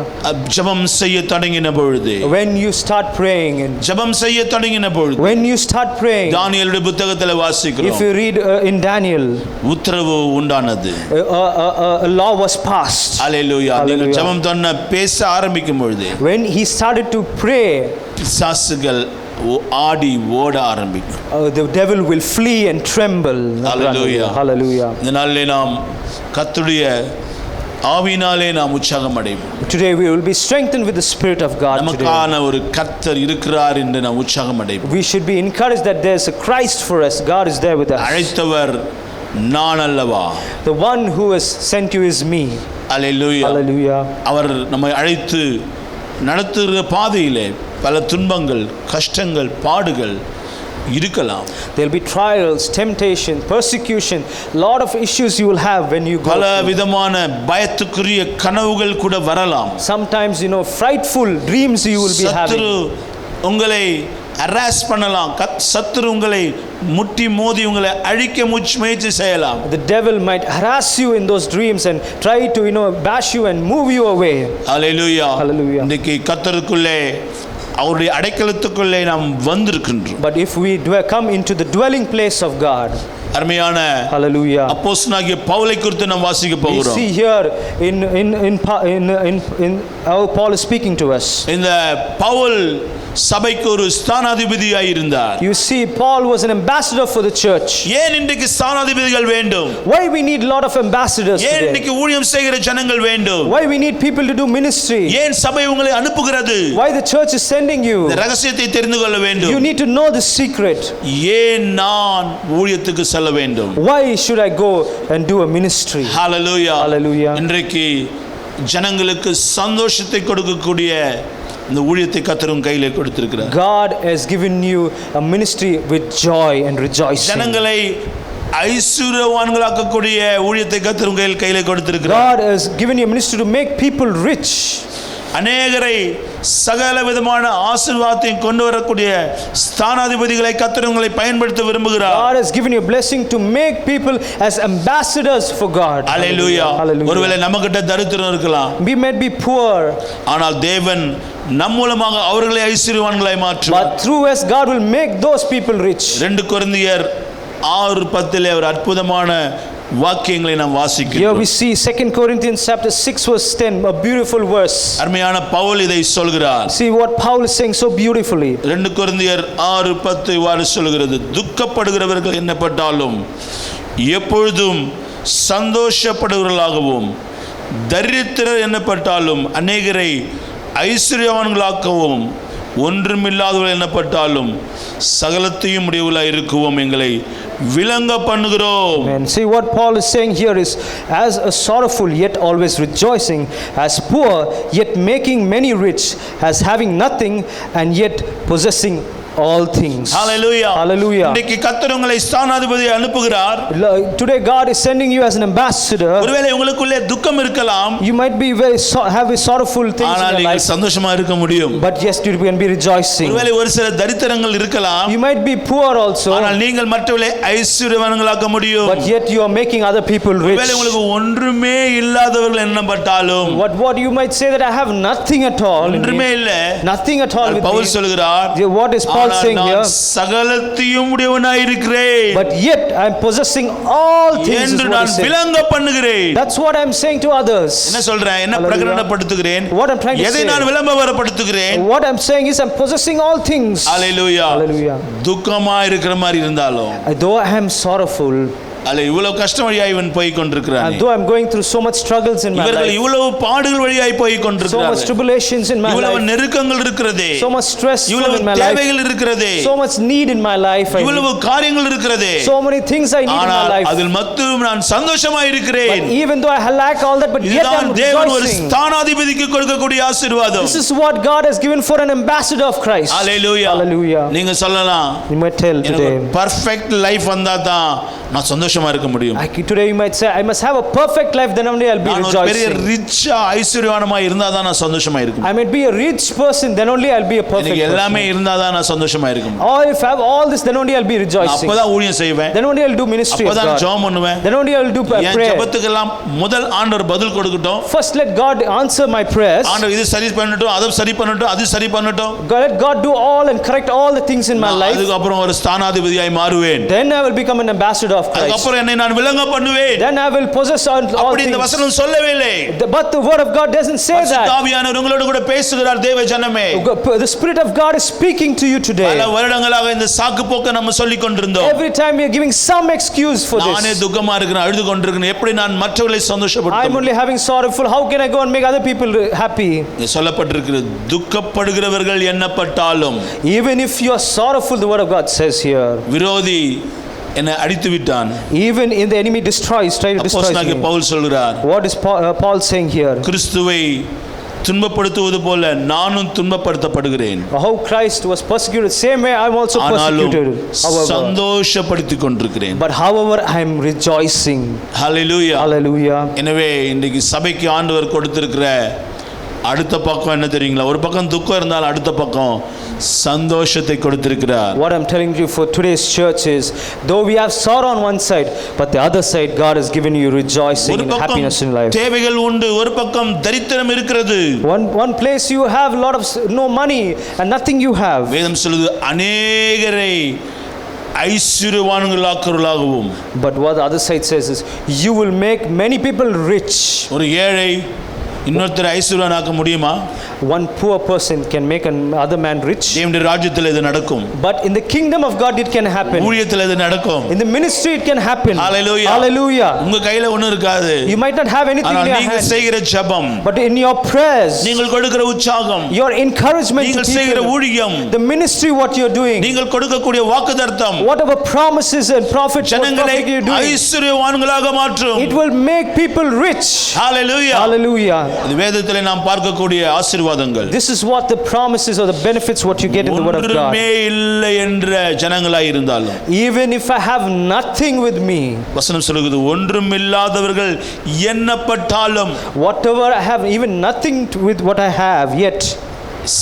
ஜெபம் செய்ய தொடங்கின பொழுது, When you start praying, and ஜெபம் செய்ய தொடங்கின பொழுது, when you start praying, தானியேலுடைய புத்தகத்தில் if வாசிக்கிறோம், you read in Daniel, உத்தரவு உண்டானது. a law was passed. ஹல்லேலூயா. நீங்கள் Hallelujah. ஜெபம் பண்ண பேச ஆரம்பிக்கும் பொழுது When he started to pray, பிசாசுகள் ஆடி ஓட ஆரம்பிக்கும். the devil will flee and tremble. Hallelujah. Hallelujah. இந்த நாளிலே நாம் கர்த்தருடைய ஆவியினாலே நாம் உற்சாகம் அடைவோம். Today we will be strengthened with the Spirit of God. Today நமக்கான ஒரு கர்த்தர் இருக்கிறார் என்று நாம் உற்சாகம் அடைவோம். we should be encouraged that there's a Christ for us. God is there with us. அழைத்தவர் நான் அல்லவா? The one who has sent you is me. Hallelujah. Hallelujah. அவர் நம்மை அழைத்து நடத்துகிற பாதையிலே பல துன்பங்கள், கஷ்டங்கள், பாடுகள் இருக்கலாம். There'll be trials, temptation, persecution, lot of issues you will have when you go பல through. விதமான பயத்துக்குரிய கனவுகள் கூட வரலாம். Sometimes frightful dreams you will be சத்துரு having. உங்களை ஹராஸ் பண்ணலாம். சத்துரு உங்களை முட்டி மோதி உங்களை அழிக்க முயற்சி செய்யலாம். The devil might harass you in those dreams and try to bash you and move you away. Hallelujah. Hallelujah. இன்னைக்கு கர்த்தருக்குள்ளே அவருடைய அடைக்கலத்துக்குள்ளே நாம் வந்திருக்கின்றோம். But if we come into the dwelling place of God, அருமையான hallelujah, அப்போஸ்தலனாகிய பவுலை குறித்து நாம் வாசிக்க we போகிறோம். see here in how Paul is speaking to us. இந்த பவுல் சபைக்கு ஒரு ஸ்தானாதிபதியாய் இருந்தார். You see, Paul was an ambassador for the church. ஏன் இன்றைக்கு ஸ்தானாதிபதிகள் வேண்டும்? Why we need a lot of ambassadors ஏன் today? இன்றைக்கு ஊழியம் செய்கிற ஜனங்கள் வேண்டும்? Why we need people to do ministry? ஏன் சபை உங்களை அனுப்புகிறது? Why the church is sending you? இந்த ரகசியத்தை தெரிந்து கொள்ள வேண்டும். You need to know the secret. ஏன் நான் ஊழியத்துக்கு செல்ல வேண்டும்? Why should I go and do a ministry? Hallelujah. Hallelujah. இன்றைக்கு ஜனங்களுக்கு சந்தோஷத்தை கொடுக்கக்கூடிய இந்த ஊழியத்தை கர்த்தரும் கையிலே கொடுத்திருக்கிறார். God has given you a ministry with joy and rejoicing. ஜனங்களை ஐஸ்வர்யவான்களாக்கக்கூடிய ஊழியத்தை கர்த்தரும் கையிலே கொடுத்திருக்கிறார். God has given you a ministry to make people rich. அநேகரை சகல விதமான ஆசீர்வாதத்தையும் கொண்டு வரக்கூடிய ஸ்தானாதிபதிகளை கர்த்தர் உங்களை பயன்படுத்த விரும்புகிறார். God has given you a blessing to make people as ambassadors for God. Hallelujah. Hallelujah. ஒருவேளை நம்மகிட்ட தரித்திரம் இருக்கலாம். We might be poor, ஆனால் தேவன் நம் மூலமாக அவர்களை ஐஸ்வர்யவான்களாய் மாற்றுவார். but through us God will make those people rich. 2 கொரிந்தியர் 6:10 ஒரு அற்புதமான வாக்கியங்களை நாம் Here வாசிக்கிறோம். we see 2 Corinthians chapter 6 verse 10, a beautiful verse. அருமையான பவுல் இதை சொல்கிறார். See what Paul is saying so beautifully. 2 கொரிந்தியர் 6:10 இவ்வாறு சொல்கிறது, துக்கப்படுகிறவர்கள் என்னப்பட்டாலும் எப்பொழுதும் சந்தோஷப்படுகிறவர்களாகவும், தரித்திரர் என்னப்பட்டாலும் அநேகரை ஐஸ்வர்யவான்களாக்கவும், ஒன்றுமில்லாதவர்கள் என்னப்பட்டாலும் சகலத்தையும் உடையவர்களாய் இருக்கவும் எங்களை விளங்க பண்ணுகிறோம். And see what Paul is saying here is, as a sorrowful yet always rejoicing, as poor yet making many rich, as having nothing and yet possessing all things. Hallelujah. Hallelujah. இன்னைக்கு கர்த்தர் உங்களை ஸ்தானாதிபதியை அனுப்புகிறார். Today God is sending you as an ambassador. ஒருவேளை உங்களுக்குள்ளே துக்கம் இருக்கலாம். You might be have a sorrowful things ஆனால் in your நீங்கள் life, சந்தோஷமா இருக்க முடியும். but yes, you can be rejoicing. ஒருவேளை ஒரு சில தரித்திரங்கள் இருக்கலாம். You might be poor also, ஆனால் நீங்கள் மற்றவர்களை ஐஸ்வர்யவான்களாக்க முடியும். but yet you are making other people rich. ஒருவேளை உங்களுக்கு ஒன்றுமே இல்லாதவர்கள் என்னப்பட்டாலும், What you might say that I have nothing at all in ஒன்றுமே me. இல்ல. Nothing at all with Pavul me. சொல்கிறார், What is Paul saying நான் here? சகலத்தையும் உடையவனாய் இருக்கிறேன். But yet I'm possessing all things is என்று what நான் he said. விளங்க பண்ணுகிறேன். That's what I'm saying to others. என்ன சொல்றேன்? என்ன Hallelujah. பிரகடனப்படுத்துகிறேன்? What I'm trying to எதை say. நான் விளம்பரப்படுத்துகிறேன்? What I'm saying is I'm possessing all things. Hallelujah. Hallelujah. துக்கமா இருக்கிற மாதிரி இருந்தாலும் Though I am sorrowful, அல்ல இவ்வளவு கஷ்டம் வழியாய் இவன் போய் கொண்டிருக்கிறான். and though I'm going through so much struggles in my இவர்கள் life, இவ்வளவு பாடுகள் வழியாய் போய் so much கொண்டிருக்கிறார்கள். tribulations in my இவ்வளவு life, நெருக்கங்கள் இருக்கிறதே. so much stress இவ்வளவு in my life, தேவைகள் இருக்கிறதே. so much need in my life, இவ்வளவு காரியங்கள் இருக்கிறதே. so many things I need in my ஆனால் life. அதில் மட்டும் நான் சந்தோஷமாய் But இருக்கிறேன். even though I lack all that, but yet இதுதான் I'm தேவன் ஒரு rejoicing. ஸ்தானாதிபதிக்கு கொடுக்கக்கூடிய ஆசீர்வாதம். This is what God has given for an ambassador of Christ. Hallelujah. Hallelujah. நீங்க சொல்லலாம் You might tell எனக்கு today. பெர்ஃபெக்ட் லைஃப் வந்தா தான் நான் சந்தோஷமா இருக்க முடியும். Today you might say, I must have a perfect life, then only I'll be நான் ஒரு பெரிய rejoicing. ரிச்சா ஐஸ்வர்யவானமா இருந்தா தான் நான் சந்தோஷமா இருக்க I might be a rich person, then only I'll be a perfect எனக்கு எல்லாமே person. இருந்தா தான் நான் சந்தோஷமா இருக்க முடியும். Or if I have all this, then only I'll be rejoicing. அப்பதான் ஊழியம் செய்வேன். Then only I'll do ministry of அப்பதான் God. ஜெபம் பண்ணுவேன். Then only I'll do N prayer. ஜெபத்துக்கெல்லாம் முதல் ஆண்டவர் பதில் கொடுக்கட்டும். First let God answer my prayers. ஆண்டவர் இது சரி பண்ணட்டும், அதை சரி பண்ணட்டும், அது சரி பண்ணட்டும். Let God do all and correct all the things in my life. அதுக்கு அப்புறம் ஒரு ஸ்தானாதிபதியாய் மாறுவேன். Then I will become an ambassador of அதுக்கு Christ. அப்புறம் என்னை நான் விளங்க பண்ணுவேன். Then I will possess all அப்படி இந்த things. வசனம் சொல்லவே இல்லை. But the word of God doesn't say that. ஆவியானவர் உங்களோடு கூட பேசுகிறார் தேவ ஜனமே. The Spirit of God is speaking to you today. பல வருடங்களாக இந்த சாக்கு போக்க நம்ம சொல்லிக் கொண்டிருந்தோம். Every time we are giving some excuse for நானே this. துக்கமா இருக்கிறேன், அழுது கொண்டிருக்கிறேன், எப்படி நான் மற்றவர்களை I'm சந்தோஷப்படுத்த only having sorrowful. How can I go and make other people happy? சொல்லப்பட்டிருக்கிறது துக்கப்படுகிறவர்கள் எண்ணப்பட்டாலும் Even if you are sorrowful, the word of God says here. விரோதி என்னை அடித்து விட்டான். Even in the enemy destroys, try to destroy அப்போஸ்தலனாகிய me. Pavul சொல்கிறார், What is Paul saying here? கிறிஸ்துவை துன்பப்படுத்துவது போல நானும் துன்பப்படுத்தப்படுகிறேன். How Christ was persecuted, same way I am also ஆனாலும் persecuted. However, சந்தோஷப்படுத்திக் கொண்டிருக்கிறேன். but however I am rejoicing. Hallelujah. Hallelujah. எனவே இன்றைக்கு சபைக்கு ஆண்டவர் கொடுத்திருக்கிற அடுத்த பக்கம் என்ன தெரியுங்களா? ஒரு பக்கம் துக்கம் இருந்தால் அடுத்த பக்கம் சந்தோஷத்தை கொடுத்திருக்கிறார். What I'm telling you for today's church is, though we have sorrow on one side, but the other side God has given you rejoicing and happiness in life. தேவைகள் உண்டு, ஒரு பக்கம் தரித்திரம் இருக்கிறது. One place you have a lot of no money and nothing you have. வேதம் சொல்லுது அநேகரை ஐஸ்வர்யவான்களாக்குவர்களாகவும். But what the other side says is, you will make many people rich. ஒரு ஏழை இன்னொருத்தர் ஐஸ்வர்யவானாக்க முடியுமா? One poor person can make another man rich. தேவனுடைய ராஜ்யத்தில் இது நடக்கும். But in the kingdom of God it can happen. ஊழியத்தில் இது நடக்கும். In the ministry it can happen. Hallelujah. Hallelujah. உங்க கையில ஒண்ணும் இருக்காது. You might not have anything in ஆனால் your நீங்கள் hand. செய்கிற ஜெபம், But in your prayers, நீங்கள் கொடுக்கிற உற்சாகம், your encouragement to நீங்கள் செய்கிற people, ஊழியம், the ministry what you're doing, நீங்கள் கொடுக்கக்கூடிய வாக்குத்தத்தம் whatever promises and prophets what ஜனங்களை prophet you're doing, ஐஸ்வர்யவான்களாக மாற்றும். it will make people rich. Hallelujah. Hallelujah. இது வேதத்திலே நாம் பார்க்கக்கூடிய ஆசீர்வாதங்கள். This is what the promises or the benefits what you get in the word of God. ஒன்றுமே இல்லை என்ற ஜனங்களாய் இருந்தாலும், Even if I have nothing with me, வசனம் சொல்லுகிறது ஒன்றும் இல்லாதவர்கள் எண்ணப்பட்டாலும், whatever I have, even nothing with what I have yet,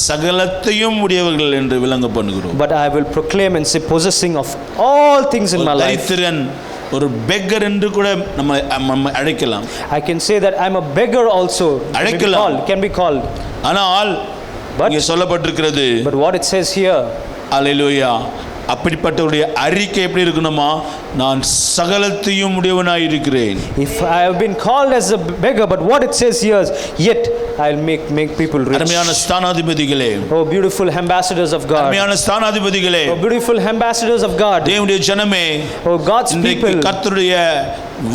சகலத்தையும் உடையவர்கள் என்று விளங்க பண்ணுகிறோம். but I will proclaim and say possessing of all things in my life. தரித்திரன் ஒரு பெக்கர் என்று கூட நம்ம அழைக்கலாம். I can say that I'm a beggar also. Can be called. ஆனால் இங்கே சொல்லப்பட்டிருக்கிறது, But what it says here, அல்லேலூயா, அப்படிப்பட்டவருடைய அறிக்கை எப்படி இருக்கணுமா? நான் சகலத்தையும் உடையவனாய் இருக்கிறேன். if I have been called as a beggar, but what it says here is, yet I'll make people rich. அருமையான ஸ்தானாதிபதிகளே, Oh beautiful ambassadors of God. அருமையான ஸ்தானாதிபதிகளே, Oh beautiful ambassadors of God. தேவனுடைய ஜனமே, Oh God's people. கர்த்தருடைய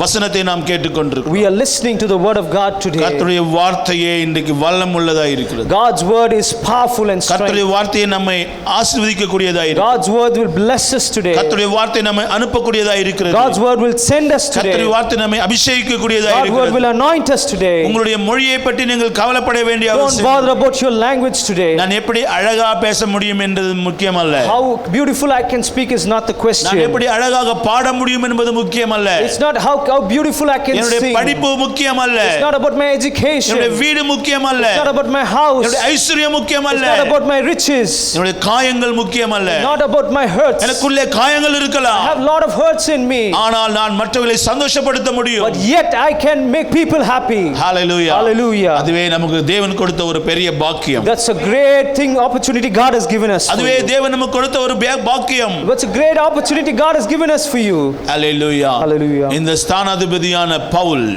வசனத்தை நாம் கேட்டுக்கொண்டிருக்கிறோம். We are listening to the word of God today. கர்த்தருடைய வார்த்தையே இன்றைக்கு வல்லமை உள்ளதாய் இருக்கிறது. God's word is powerful and strong. கர்த்தருடைய வார்த்தையை நம்மை ஆசீர்வதிக்க கூடியதாய் இருக்கிறது. God's word will bless us today. கர்த்தருடைய வார்த்தை நம்மை அனுப்பக்கூடியதாய் இருக்கிறது. God's word will send us today. கர்த்தருடைய வார்த்தை நம்மை அபிஷேகிக்க கூடியதாய் God's word இருக்கிறது. will anoint us today. உங்களுடைய மொழியை பற்றி நீங்கள் கவலைப்பட வேண்டிய Don't அவசியம். bother about your language today. நான் எப்படி அழகா பேச முடியும் என்பது முக்கியமல்ல. How beautiful I can speak is not the question. நான் எப்படி அழகாக பாட முடியும் என்பது முக்கியமல்ல. It's not how beautiful I can என்னுடைய sing. படிப்பு முக்கியமல்ல. It's not about my education. என்னுடைய வீடு முக்கியமல்ல. It's not about my house. என்னுடைய ஐஸ்வர்யம் முக்கியமல்ல. It's not about my riches. என்னுடைய காயங்கள் முக்கியமல்ல. Not about my hurts. எனக்குள்ளே காயங்கள் இருக்கலாம். I have a lot of hurts in me. ஆனால் நான் மற்றவர்களை சந்தோஷப்படுத்த முடியும். But yet I can make people happy. Hallelujah. Hallelujah. அதுவே நமக்கு தேவன் கொடுத்த ஒரு பெரிய பாக்கியம். That's a great thing, opportunity God has given us. அதுவே தேவன் நமக்கு கொடுத்த ஒரு பாக்கியம். That's a great opportunity God has given us for you. Hallelujah. Hallelujah. இந்த ஸ்தானாதிபதியான Pavul,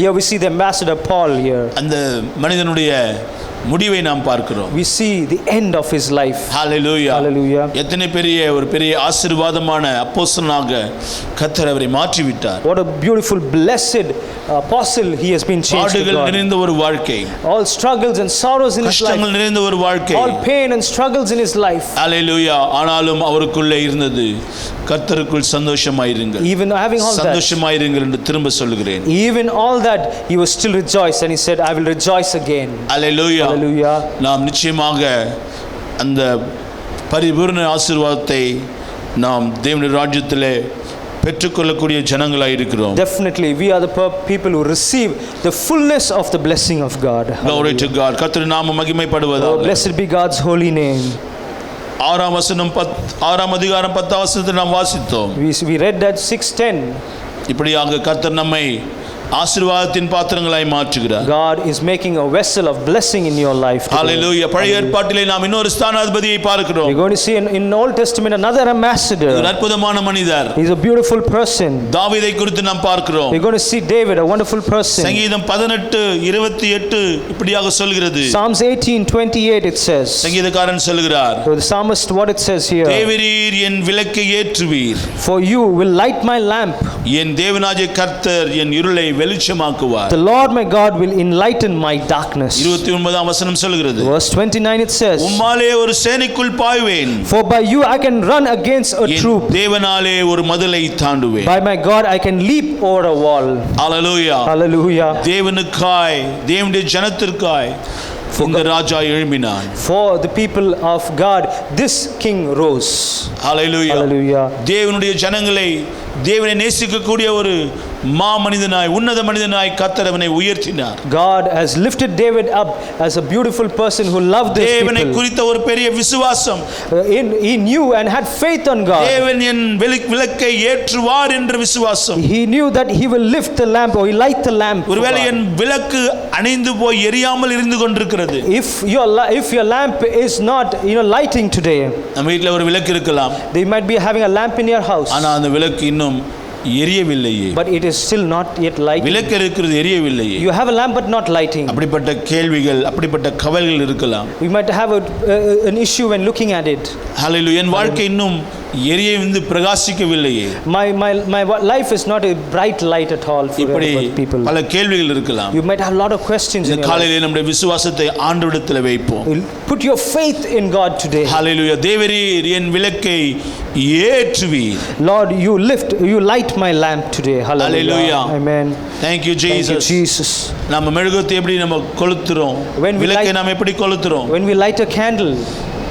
Here we see the ambassador Paul here. அந்த மனிதனுடைய முடிவை நாம் பார்க்கிறோம். We see the end of his life. Hallelujah. Hallelujah. எத்தனை பெரிய ஆசீர்வாதமான அப்போஸ்தலனாக கர்த்தர் அவரை மாற்றி விட்டார். What a beautiful blessed apostle he has been changed. பாடுகள் நிறைந்த ஒரு வாழ்க்கை, all struggles and sorrows in his life, கஷ்டங்கள் நிறைந்த ஒரு வாழ்க்கை, all pain and struggles in his life. Hallelujah. ஆனாலும் அவருக்குள்ளே இருந்தது கர்த்தருக்குள் சந்தோஷமாயிருங்கள், even having all that, சந்தோஷமாயிருங்கள் என்று திரும்ப சொல்கிறேன். even all that he was still rejoiced, and he said, I will rejoice again. Hallelujah. Hallelujah. நாம் நிச்சயமாக அந்த பரிபூர்ண ஆசீர்வாதத்தை நாம் தேவனுடைய ராஜ்யத்திலே பெற்றுக்கொள்ளக்கூடிய ஜனங்களாய் இருக்கிறோம். Definitely we are the people who receive the fullness of the blessing of God. Glory to God. கர்த்தருடைய நாமம் மகிமைப்படுவதாக. Oh, blessed be God's holy name. ஆறாம் அதிகாரம் 10ஆம் வசனத்தை நாம் வாசித்தோம். We read that 6:10. இப்படியாக கர்த்தர் நம்மை ஆசீர்வாதத்தின் பாத்திரங்களாய் மாற்றுகிறார். God is making a vessel of blessing in your life today. Hallelujah. பழைய ஏற்பாட்டிலே நாம் இன்னொரு ஸ்தானாதிபதியை பார்க்கிறோம். We're going to see in Old Testament another ambassador. ஒரு அற்புதமான மனிதர். He's a beautiful person. தாவீதை குறித்து நாம் பார்க்கிறோம். We're going to see David, a wonderful person. சங்கீதம் 18:28 இப்படியாக சொல்கிறது. Psalms 18:28 it says. சங்கீதக்காரன் சொல்கிறார். So the psalmist, what it says here. தேவரீர் என் விளக்கை ஏற்றுவீர். For you will light my lamp. என் தேவனாகிய கர்த்தர் என் இருளை வெளிச்சமாக்குவார். The Lord my God will enlighten my darkness. 29ஆம் வசனம் சொல்கிறது. Verse 29 it says. உம்மாலே ஒரு சேனைக்குள் பாய்வேன். For by you I can run against a troop. தேவனாலே ஒரு மதிலை தாண்டுவேன். By my God I can leap over a wall. Hallelujah. Hallelujah. தேவனுக்காய், தேவனுடைய ஜனத்திற்காய் இந்த ராஜா எழும்பினான். For the people of God this king rose. Hallelujah. Hallelujah. தேவனுடைய ஜனங்களை, தேவனை நேசிக்கக்கூடிய ஒரு மாமனிதனாய், உன்னத மனிதனாய் கர்த்தர் அவனை உயர்த்தினார். God has lifted David up as a beautiful person who loved his people. தேவனை குறித்த ஒரு பெரிய விசுவாசம். He knew and had faith on God. தேவன் என் விளக்கை ஏற்றுவார் என்ற விசுவாசம். He knew that he will lift the lamp or he light the lamp. ஒருவேளை என் விளக்கு அணைந்து போய் எரியாமல் இருந்து கொண்டிருக்கிறது. If your lamp is not lighting today. நம்ம வீட்ல ஒரு விளக்கு இருக்கலாம். They might be having a lamp in your house. ஆனா அந்த விளக்கு இன்னும் எரியவில்லையே. But it is still not yet lighting. விளக்கு இருக்கிறது, எரியவில்லையே. You have a lamp but not lighting. அப்படிப்பட்ட கேள்விகள், அப்படிப்பட்ட கவலைகள் இருக்கலாம். We might have an issue when looking at it. Hallelujah. என் வாழ்க்கை இன்னும் எரிய பிரகாசிக்கவில்லையே. My life is not a bright light at all for people. பல கேள்விகள் இருக்கலாம். You might have a lot of questions in your life. காலையிலே நம்முடைய விசுவாசத்தை ஆண்டவரிடத்தில் வைப்போம். Put your faith in God today. Hallelujah. தேவரீர் என் விளக்கை ஏற்றுவீர். Lord, you light my lamp today. Hallelujah. Amen. Thank you Jesus. Thank you Jesus. நம்ம மெழுகுவர்த்தி எப்படி நம்ம கொளுத்துறோம்? விளக்கை நாம் எப்படி கொளுத்துறோம்? When we light a candle.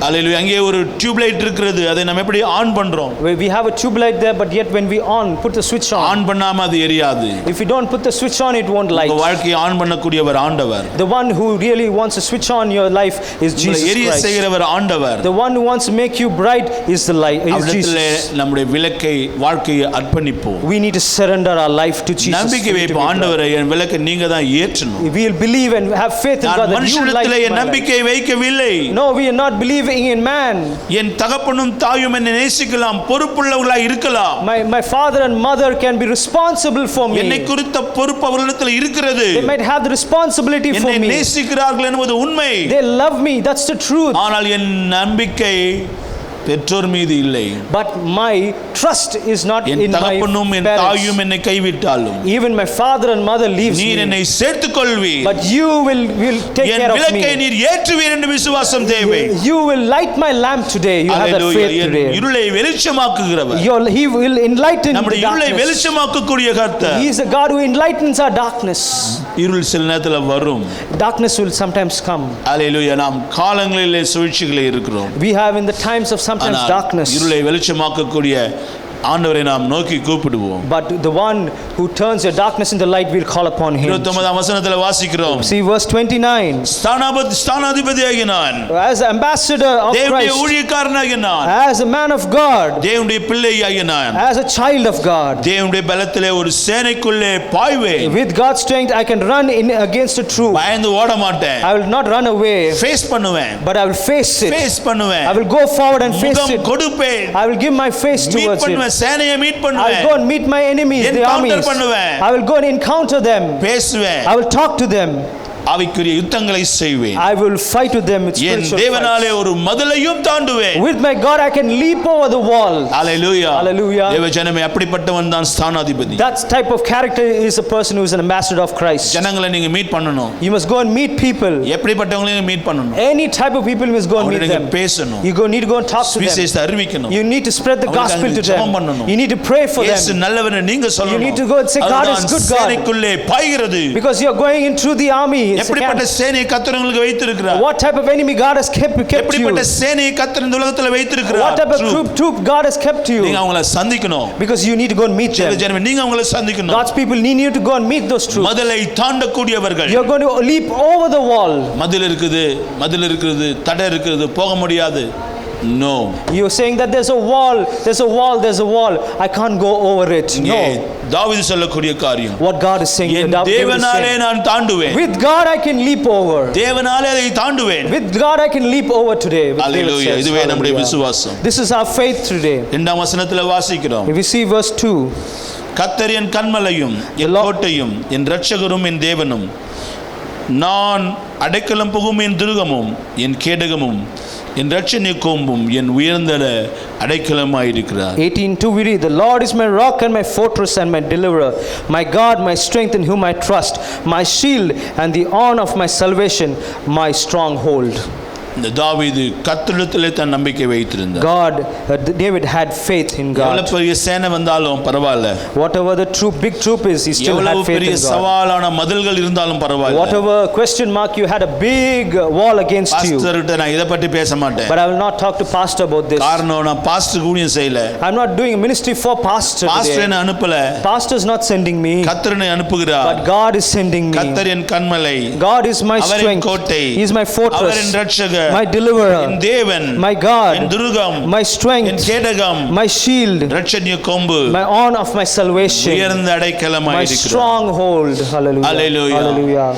Hallelujah. அங்கே ஒரு டியூப் லைட் இருக்குது, அதை நம்ம எப்படி ஆன் பண்றோம்? We have a tube light there, but yet when we put the switch on. On பண்ணாம அது எரியாது. If you don't put the switch on, it won't light. உங்க வாழ்க்கையை ஆன் பண்ணக்கூடியவர் ஆண்டவர். The one who really wants to switch on your life is Jesus எரிய Christ. செய்கிறவர் ஆண்டவர். The one who wants to make you bright is the light, is Jesus. நம்முடைய விளக்கை, வாழ்க்கையை அர்ப்பணிப்போம். We need to surrender our life to Jesus. நம்பிக்கை வைப்போம். ஆண்டவரே என் விளக்கை நீங்க தான் ஏற்றணும். We will believe and have faith in God that you light. மனுஷனிடத்திலே என் நம்பிக்கை வைக்கவில்லை. No, we are not believing in man. என் தகப்பனும் தாயும் என்னை நேசிக்கலாம், பொறுப்புள்ளவர்களாய் இருக்கலாம். My father and mother can be responsible for me. என்னை குறித்த பொறுப்பு அவர்களிடத்தில் இருக்கிறது. They might have the responsibility for me. என்னை நேசிக்கிறார்கள் என்பது உண்மை. They love me, that's the truth. ஆனால் என் நம்பிக்கை பெற்றோர் மீது இல்லை. But my trust is not in my தகப்பனும் என் தாயும் என்னை கைவிட்டாலும், even my father and mother leaves me, நீர் என்னை சேர்த்துக்கொள்வீர். but you will take care of me. என் விளக்கை நீர் ஏற்றுவீர் என்ற விசுவாசம் தேவை. You will light my lamp today. You have that faith today. இருளை வெளிச்சமாக்குகிறவர். He will enlighten நம்முடைய இருளை வெளிச்சமாக்கக்கூடிய கர்த்தர். He is a God who enlightens our darkness. இருள் சில நேரத்தில் வரும். Darkness will sometimes come. Hallelujah. நாம் காலங்களிலே சூழ்ச்சிகளே இருக்கிறோம். We have in the times of sometimes darkness. இருளை வெளிச்சமாக்கக்கூடிய ஆண்டவரை நாம் நோக்கி கூப்பிடுவோம். But the one who turns your darkness into light, we'll call upon him. 29ஆம் வசனத்தில் வாசிக்கிறோம். See verse 29. ஸ்தானாதிபதியாகிய நான், As ambassador of தேவனுடைய Christ, ஊழியக்காரனாகிய நான், as a man of God, தேவனுடைய பிள்ளையாகிய நான், as a child of God, தேவனுடைய பலத்திலே ஒரு சேனைக்குள்ளே பாய்வேன். with God's strength I can run in against a troop. பயந்து ஓட மாட்டேன். I will not run away, face பண்ணுவேன். but I will face it. Face பண்ணுவேன். I will go forward and face முகம் it. கொடுப்பேன். I will give my face meet towards it. பண்ணுவேன். சேனையை meet I will பண்ணுவேன். go and meet my enemies, the Encounter armies. பண்ணுவேன். I will go and encounter them. பேசுவேன். I will talk to them. ஆவிக்குரிய யுத்தங்களை செய்வேன். I will fight with them with N spiritual தேவனாலே fights. ஒரு மதிலையும் தாண்டுவேன். With my God I can leap over the wall. Hallelujah. Hallelujah. தேவ ஜனமே, அப்படிப்பட்டவன் தான் ஸ்தானாதிபதி. That type of character is a person who is an ambassador of Christ. ஜனங்களை நீங்க meet பண்ணணும். You must go and meet people. எப்படிப்பட்டவங்களையும் meet பண்ணணும். Any type of people, you must go and meet அவங்களுக்கு them. பேசணும். You need to go and talk to them. சுவிசேஷத்தை அறிவிக்கணும். You need to spread the அவங்களுக்கு gospel to ஜெபம் them. பண்ணணும். You need to pray for இயேசு them. நல்லவர்னு நீங்க சொல்லணும். You need to go and say, God is good God. சேனைக்குள்ளே பாய்கிறது. Because you are going into the army. It's a எப்படிப்பட்ட camp. சேனை கர்த்தர் உங்களுக்கு வைத்திருக்கிறார். What type of enemy God has kept you? எப்படிப்பட்ட சேனையை கர்த்தர் இந்த உலகத்துல வைத்திருக்கிறார். What type of troop God has kept you? நீங்க அவங்களை சந்திக்கணும். Because you need to go and meet தேவ them. ஜனமே, நீங்க அவங்களை சந்திக்கணும். God's people need you to go and meet those troops. மதிலை தாண்டக்கூடியவர்கள். You're going to leap over the wall. மதில் இருக்குது, தடை இருக்குது, போக முடியாது. No. You're saying that there's a wall. I can't go over it. No. தாவீது சொல்லக்கூடிய காரியம். What God is saying. N David is தேவனாலே saying, நான் தாண்டுவேன். with God I can leap over. தேவனாலே அதை தாண்டுவேன். With God I can leap over today. ஹalleluya. இதுவே நம்முடைய விசுவாசம். This is our faith today. 2ஆம் வசனத்தில் வாசிக்கிறோம். If we see verse 2. கர்த்தர் என் கன்மலையும் என் கோட்டையும் என் இரட்சகரும் என் தேவனும், நான் அடைக்கலம் புகும் என் துருகமும் என் கேடகமும் என் இரட்சணிய கோம்பும் என் உயர்ந்த அடைக்கலமாயிருக்கிறார். 18:2 we read, the Lord is my rock and my fortress and my deliverer, my God, my strength in whom I trust, my shield and the horn of my salvation, my stronghold. இந்த தாவீது கர்த்தரிடத்திலே தன் நம்பிக்கை வைத்திருந்தார். David had faith in God. எவ்வளவு பெரிய சேனை வந்தாலும் பரவாயில்லை. Whatever the big troop is, he still had faith in God. சவாலான மதில்கள் இருந்தாலும் பரவாயில்லை. Whatever question mark you had a big wall against you. பாஸ்டர்கிட்ட நான் இத பத்தி பேச மாட்டேன். But I will not talk to pastor about this. காரணம் நான் பாஸ்டர் ஊழியம் செய்யல. I'm not doing a ministry for pastor today. Pastor என்ன அனுப்பல. Pastor is not sending me. கர்த்தர் என்னை அனுப்புகிறார். But God is sending me. கர்த்தர் என் கன்மலை. God is my strength. அவரின் கோட்டை. He is my fortress. அவரின் இரட்சகர். My deliverer. என் தேவன். My God. N Thurugam. My strength. N கேடகம். My shield. இரட்சணிய கொம்பு. My horn of my salvation. உயர்ந்த அடைக்கலமாயிருக்கிறார். My stronghold. Hallelujah. Hallelujah. Hallelujah.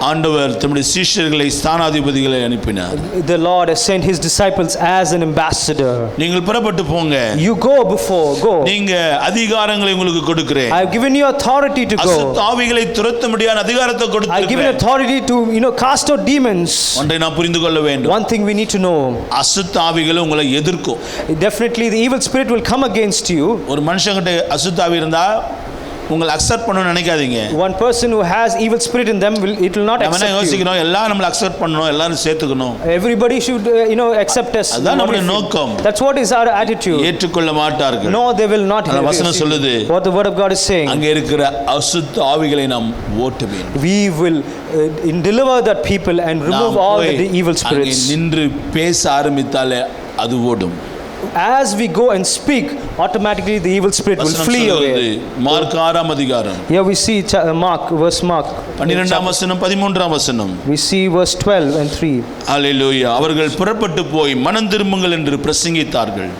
ஆண்டவர் தம்முடைய சீஷர்களை ஸ்தானாதிபதிகளை அனுப்பினார். The Lord has sent his disciples as an ambassador. நீங்கள் புறப்பட்டு போங்க. You go before, go. நீங்க அதிகாரங்களை உங்களுக்கு கொடுக்கிறேன். I have given you authority to go. அசுத்த ஆவிகளை துரத்தும்படியான அதிகாரத்தை கொடுத்திருக்கிறேன். I have given authority to, cast out demons. ஒன்றை நாம் புரிந்து கொள்ள வேண்டும். One thing we need to know. அசுத்த ஆவிகள் உங்களை எதிர்க்கும். Definitely the evil spirit will come against you. ஒரு மனுஷங்கிட்ட அசுத்த ஆவி இருந்தா உங்களை அக்செப்ட் பண்ணனும் நினைக்காதீங்க. One person who has evil spirit in them it will not accept you. நம்ம யோசிக்கணும், எல்லாரும் நம்மள அக்செப்ட் பண்ணனும், எல்லாரும் சேர்த்துக்கணும். Everybody should accept us. அதான் நம்முடைய நோக்கம். That's what is our attitude. ஏற்றுக்கொள்ள மாட்டார்கள். No, they will not. வசனம் சொல்லுது. What the word of God is saying. அங்கே இருக்கிற அசுத்த ஆவிகளை நாம் ஓட்டுவேன். We will deliver that people and remove all the evil spirits. அங்கே நின்று பேச ஆரம்பித்தாலே அது ஓடும். As we go and speak, automatically the evil spirit will flee away. Mark 6ஆம் அதிகாரம். Here we see verse Mark 12ஆம் வசனம் 13ஆம் வசனம். We see verse 12 and 3. ஹalleluya. அவர்கள் புறப்பட்டு போய் மனம் திரும்புங்கள் என்று பிரசங்கித்தார்கள்.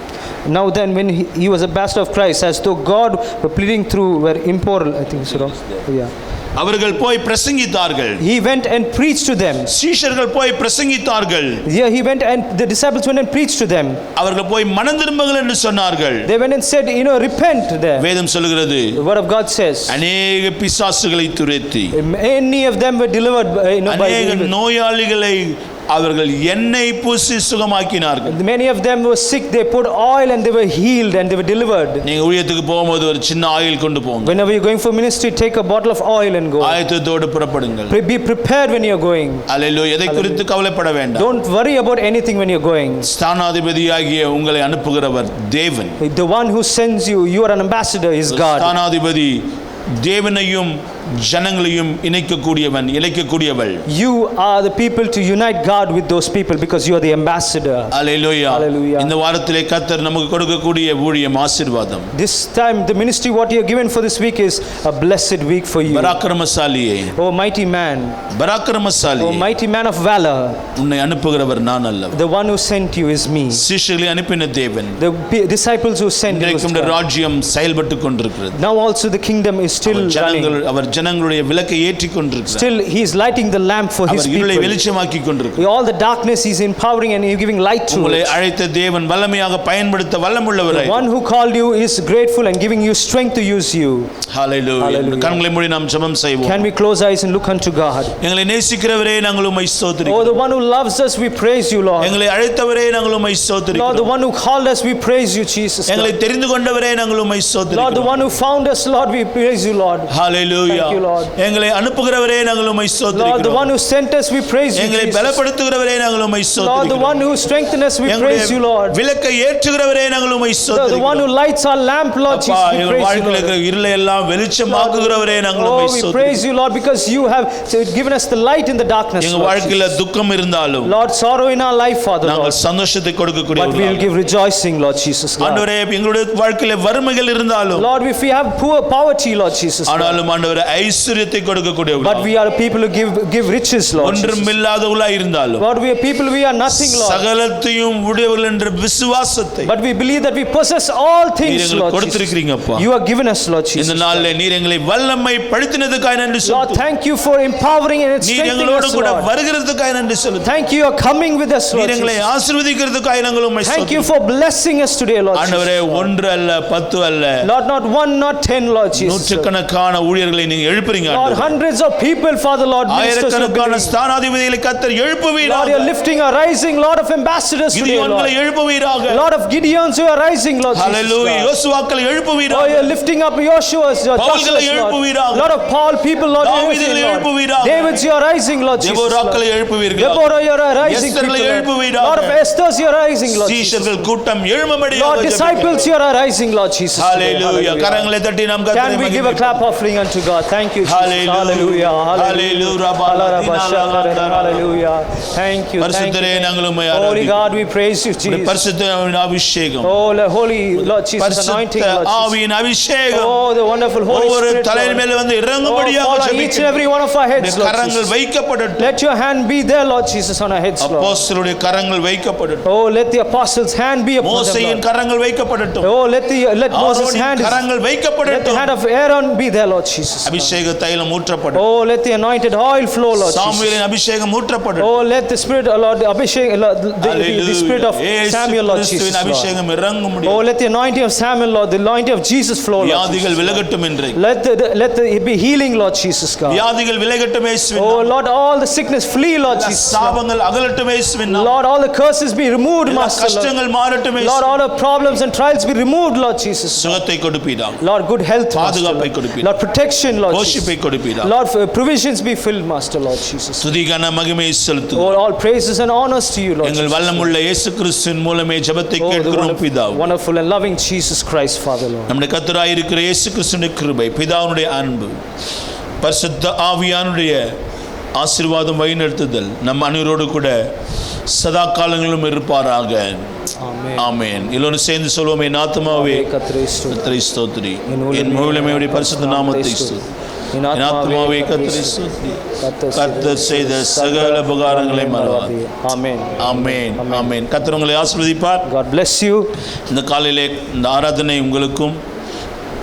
Now then, when he was a ambassador of Christ, as though God were pleading through, were immoral, I think so. Yeah. அவர்கள் போய் பிரசங்கித்தார்கள். He went and preached to them. சீஷர்கள் போய் பிரசங்கித்தார்கள். Yeah, he went and the disciples went and preached to them. அவர்கள் போய் மனம் திரும்புங்கள் என்று சொன்னார்கள். They went and said, repent there. வேதம் சொல்கிறது. The word of God says. அநேக பிசாசுகளை துரத்தி. Many of them were delivered by அநேக நோயாளிகளை அவர்கள் எண்ணெய் பூசி சுகமாக்கினார்கள். Many of them were sick, they put oil and they were healed and they were delivered. நீங்க ஊழியத்துக்கு போகும்போது ஒரு சின்ன ஆயில் கொண்டு போங்க. Whenever you're going for ministry, take a bottle of oil and go. ஆயத்தத்தோடு புறப்படுங்கள். Be prepared when you're going. அல்லேலூயா. எதை குறித்து கவலைப்பட வேண்டாம். Don't worry about anything when you're going. ஸ்தானாதிபதியாகிய உங்களை அனுப்புகிறவர் தேவன். The one who sends you, you are an ambassador, is God. ஸ்தானாதிபதி தேவனையும் ஜனங்களையும் இணைக்கக்கூடியவன், இணைக்கக்கூடியவள். You are the people to unite God with those people because you are the ambassador. Hallelujah. Hallelujah. இந்த வாரத்திலே கர்த்தர் நமக்கு கொடுக்கக்கூடிய ஊழியம் ஆசீர்வாதம். This time the ministry what you are given for this week is a blessed week for you. பராக்கிரமசாலியே, Oh mighty man, பராக்கிரமசாலியே, oh mighty man of valor, உன்னை அனுப்புகிறவர் நான் அல்ல. the one who sent you is me. சீஷர்களை அனுப்பின தேவன் The disciples who sent you is இன்றைக்கும் இந்த God. ராஜ்யம் செயல்பட்டு கொண்டிருக்கிறது. Now also the kingdom is still running. ஜனங்களுடைய விளக்கை ஏற்றி கொண்டிருக்கிறார். Still he is lighting the lamp for his அவர் இருளை people. வெளிச்சமாக்கி கொண்டிருக்கிறார். All the darkness he is empowering and he is giving light to உங்களை it. அழைத்த தேவன் வல்லமையாக பயன்படுத்த வல்லமுள்ளவராய். The one who called you is grateful and giving you strength to use you. Hallelujah. Hallelujah. கண்களை மூடி நாம் ஜெபம் செய்வோம். Can we close eyes and look unto God? எங்களை நேசிக்கிறவரே நாங்கள் உம்மை Oh, ஸ்தோத்திரிக்கிறோம். the one who loves us, we praise you, Lord. எங்களை அழைத்தவரே நாங்கள் உம்மை Lord, the ஸ்தோத்திரிக்கிறோம். one who called us, we praise you, Jesus. எங்களை தெரிந்து கொண்டவரே நாங்கள் உம்மை Lord, the ஸ்தோத்திரிக்கிறோம். one who found us, Lord, we praise you, Lord. Hallelujah. Thank you, Lord. எங்களை அனுப்புகிறவரே நாங்கள் உம்மை Lord, the ஸ்தோத்திரிக்கிறோம். one who sent us, we praise you, எங்களை Jesus. பலப்படுத்துகிறவரே நாங்கள் உம்மை Lord, the ஸ்தோத்திரிக்கிறோம். one who strengthened us, we praise you, Lord. விளக்கை ஏற்றுகிறவரே நாங்கள் உம்மை The one ஸ்தோத்திரிக்கிறோம். who lights our lamp, Lord அப்பா, Jesus, we எங்கள் praise you, வாழ்க்கையில் Lord. இருக்கிற இருளை எல்லாம் வெளிச்சமாக்குகிறவரே நாங்கள் உம்மை Oh, we ஸ்தோத்திரிக்கிறோம். praise you, Lord, because you have given us the light in the darkness, எங்க Lord வாழ்க்கையில Jesus. துக்கம் இருந்தாலும் Lord, sorrow in our life, Father, நாங்கள் Lord, சந்தோஷத்தை but we will கொடுக்கக்கூடியவர்களாக. give rejoicing, Lord Jesus, God. ஆண்டவரே, எங்களுடைய வாழ்க்கையில வறுமைகள் இருந்தாலும் Lord, if we have poor poverty, Lord Jesus, God, ஆனாலும் ஆண்டவரே ஐஸ்வரியத்தை but கொடுக்கக்கூடியவர்களாக. we are people who give riches, Lord Jesus. ஒன்றுமில்லாதவர்களா இருந்தாலும் Lord, we are people, we are nothing, Lord, சகலத்தையும் உடையவர்கள் என்ற விசுவாசத்தை but we believe that we possess all நீர் things, எங்களுக்கு Lord Jesus. கொடுத்திருக்கிறீங்கப்பா. You are given us, Lord Jesus. இந்த நாளிலே நீர் எங்களை வல்லமை படுத்தினதுக்காக நன்றி Lord, சொல்லுகிறோம். thank you for empowering and நீர் strengthening எங்களோடு us, கூட Lord. வருகிறதுக்காக நன்றி சொல்லுகிறோம். Thank you, you are coming with us, Lord நீர் எங்களை Jesus. ஆசீர்வதிக்கிறதுக்காக நாங்கள் உம்மை Thank you ஸ்தோத்திரிக்கிறோம். for blessing us today, Lord ஆண்டவரே, Jesus. 1 அல்ல 10 அல்ல, Lord, not 1, not 10, Lord Jesus. நூற்றுக்கணக்கான ஊழியர்களை நீங்க எழுப்புறீங்க Lord, ஆண்டவரே. hundreds of people, Father, Lord, ministers you are ஆயிரக்கணக்கான building. ஸ்தானாதிபதிகளை கர்த்தர் எழுப்புவீராக. Lord, you are lifting a rising Lord of ambassadors today, கிதியோன்களை Lord. எழுப்புவீராக. Lord of Gideons who are rising, Lord Jesus. Hallelujah. God. யோசுவாக்களை Oh, எழுப்புவீராக. you are lifting up Joshua's, பவுல்களை Joshua's, Lord. எழுப்புவீராக. Lord of Paul people, Lord, you are தாவீதுகளை rising, Lord. எழுப்புவீராக. David's, you are rising, Lord Jesus. தெபோராக்களை எழுப்புவீர்கள். Deborah, you are rising people, எஸ்தர்களை Lord. எழுப்புவீராக. Lord of Esther's, you are rising, Lord Jesus. சீஷர்கள் கூட்டம் எழும்படியாக Lord, ஜெபிக்கிறோம். disciples, you are rising, Lord Jesus. today. Hallelujah. Hallelujah. கரங்களை தட்டி நாம் Can கர்த்தரை we give a clap offering unto God? Thank you, Jesus. Hallelujah. Hallelujah. Hallelujah. Hallelujah. Thank you. Thank பரிசுத்தரே, you. நாங்கள் உம்மை Holy ஆராதிக்கிறோம். God, we praise you, Jesus. பரிசுத்த அபிஷேகம், Oh, Holy Lord Jesus, anointing, பரிசுத்த Lord Jesus. ஆவியின் அபிஷேகம் Oh, the wonderful Holy ஒவ்வொரு Spirit, தலையின் Lord. மேல வந்து Oh, இறங்கும்படியாக fall on each and ஜெபிக்கிறோம். every one of our heads, Lord கரங்கள் Jesus. வைக்கப்படட்டும். Let your hand be there, Lord Jesus, on our heads, Lord. அப்போஸ்தலருடைய கரங்கள் வைக்கப்படட்டும். Oh, let the apostles' hand be upon them, மோசேயின் Lord. கரங்கள் வைக்கப்படட்டும். Oh, let Moses' ஆரோனின் hand கரங்கள் let the வைக்கப்படட்டும். hand of Aaron be there, Lord Jesus. அபிஷேக தைலம் ஊற்றப்படும். Oh, let the anointed oil flow, Lord Jesus. சாமுவேலின் அபிஷேகம் ஊற்றப்படும். Oh, let the spirit, Lord, Abhishek, Lord, the spirit of Samuel, Lord Jesus. Lord. அபிஷேகம் இறங்கும்படி Oh, let the anointing of Samuel, Lord, the anointing of Jesus flow, Lord. வியாதிகள் விலகட்டும் என்று. Let it be healing, Lord Jesus, God. வியாதிகள் விலகட்டும் இயேசுவின் Oh, Lord, all the sickness flee, Lord நாமத்தில். Jesus. சாபங்கள் அகலட்டும் இயேசுவின் நாமத்தில். Lord, all the curses be removed, எல்லா Master, Lord. கஷ்டங்கள் மாறட்டும் Lord, இயேசுவின் all the problems and trials be removed, Lord Jesus. சுகத்தை கொடுப்பீராக. Lord, good health, Master, பாதுகாப்பை Lord. கொடுப்பீராக. Lord, protection, Lord போஷிப்பை Jesus. கொடுப்பீராக. Lord, provisions be filled, Master, Lord Jesus. துதிகான மகிமையை செலுத்தும். Oh, all praises and honors to you, Lord எங்கள் Jesus. வல்லமுள்ள இயேசு கிறிஸ்துவின் மூலமே ஜெபத்தை Oh, the கேட்கிறோம் பிதாவே. wonderful and loving Jesus Christ, Father, Lord. நம்முடைய கர்த்தராய் இருக்கிற இயேசு கிறிஸ்துவின் கிருபை, பிதாவுடைய அன்பு, பரிசுத்த ஆவியானுடைய ஆசீர்வாதம், வழிநடத்துதல் நம் அனைவரோடு கூட சதா காலங்களிலும் இருப்பாராக. Amen. ஆமென். எல்லோரும் சேர்ந்து சொல்வோம், என் ஆத்துமாவே கர்த்தரை ஸ்தோத்திரி. கர்த்தரை ஸ்தோத்திரி, என் முழுமையுடைய பரிசுத்த நாமத்தை ஸ்தோத்திரி. என் ஆத்துமாவே கர்த்தரை ஸ்தோத்திரி, கர்த்தர் செய்த சகல உபகாரங்களை மறவாதே. Amen. ஆமென். ஆமென். கர்த்தர் உங்களை ஆசீர்வதிப்பார். God bless you. இந்த காலையிலே இந்த ஆராதனை உங்களுக்கும்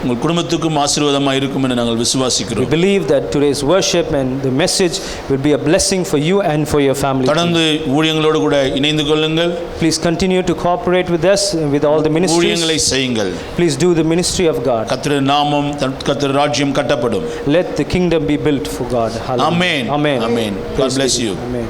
உங்கள் குடும்பத்துக்கும் ஆசீர்வாதமாக இருக்கும் என்று நாங்கள் We விசுவாசிக்கிறோம். believe that today's worship and the message will be a blessing for you and for your family. தொடர்ந்து ஊழியங்களோடு கூட இணைந்து கொள்ளுங்கள். Please continue to cooperate with us and with all the ஊழியங்களை ministries. செய்யுங்கள். Please do the ministry of God. கர்த்தர் நாமம், கர்த்தர் ராஜ்யம் கட்டப்படும். Let the kingdom be built for God. Hallelujah. Amen. Amen. Amen. God Praise bless be. you. Amen.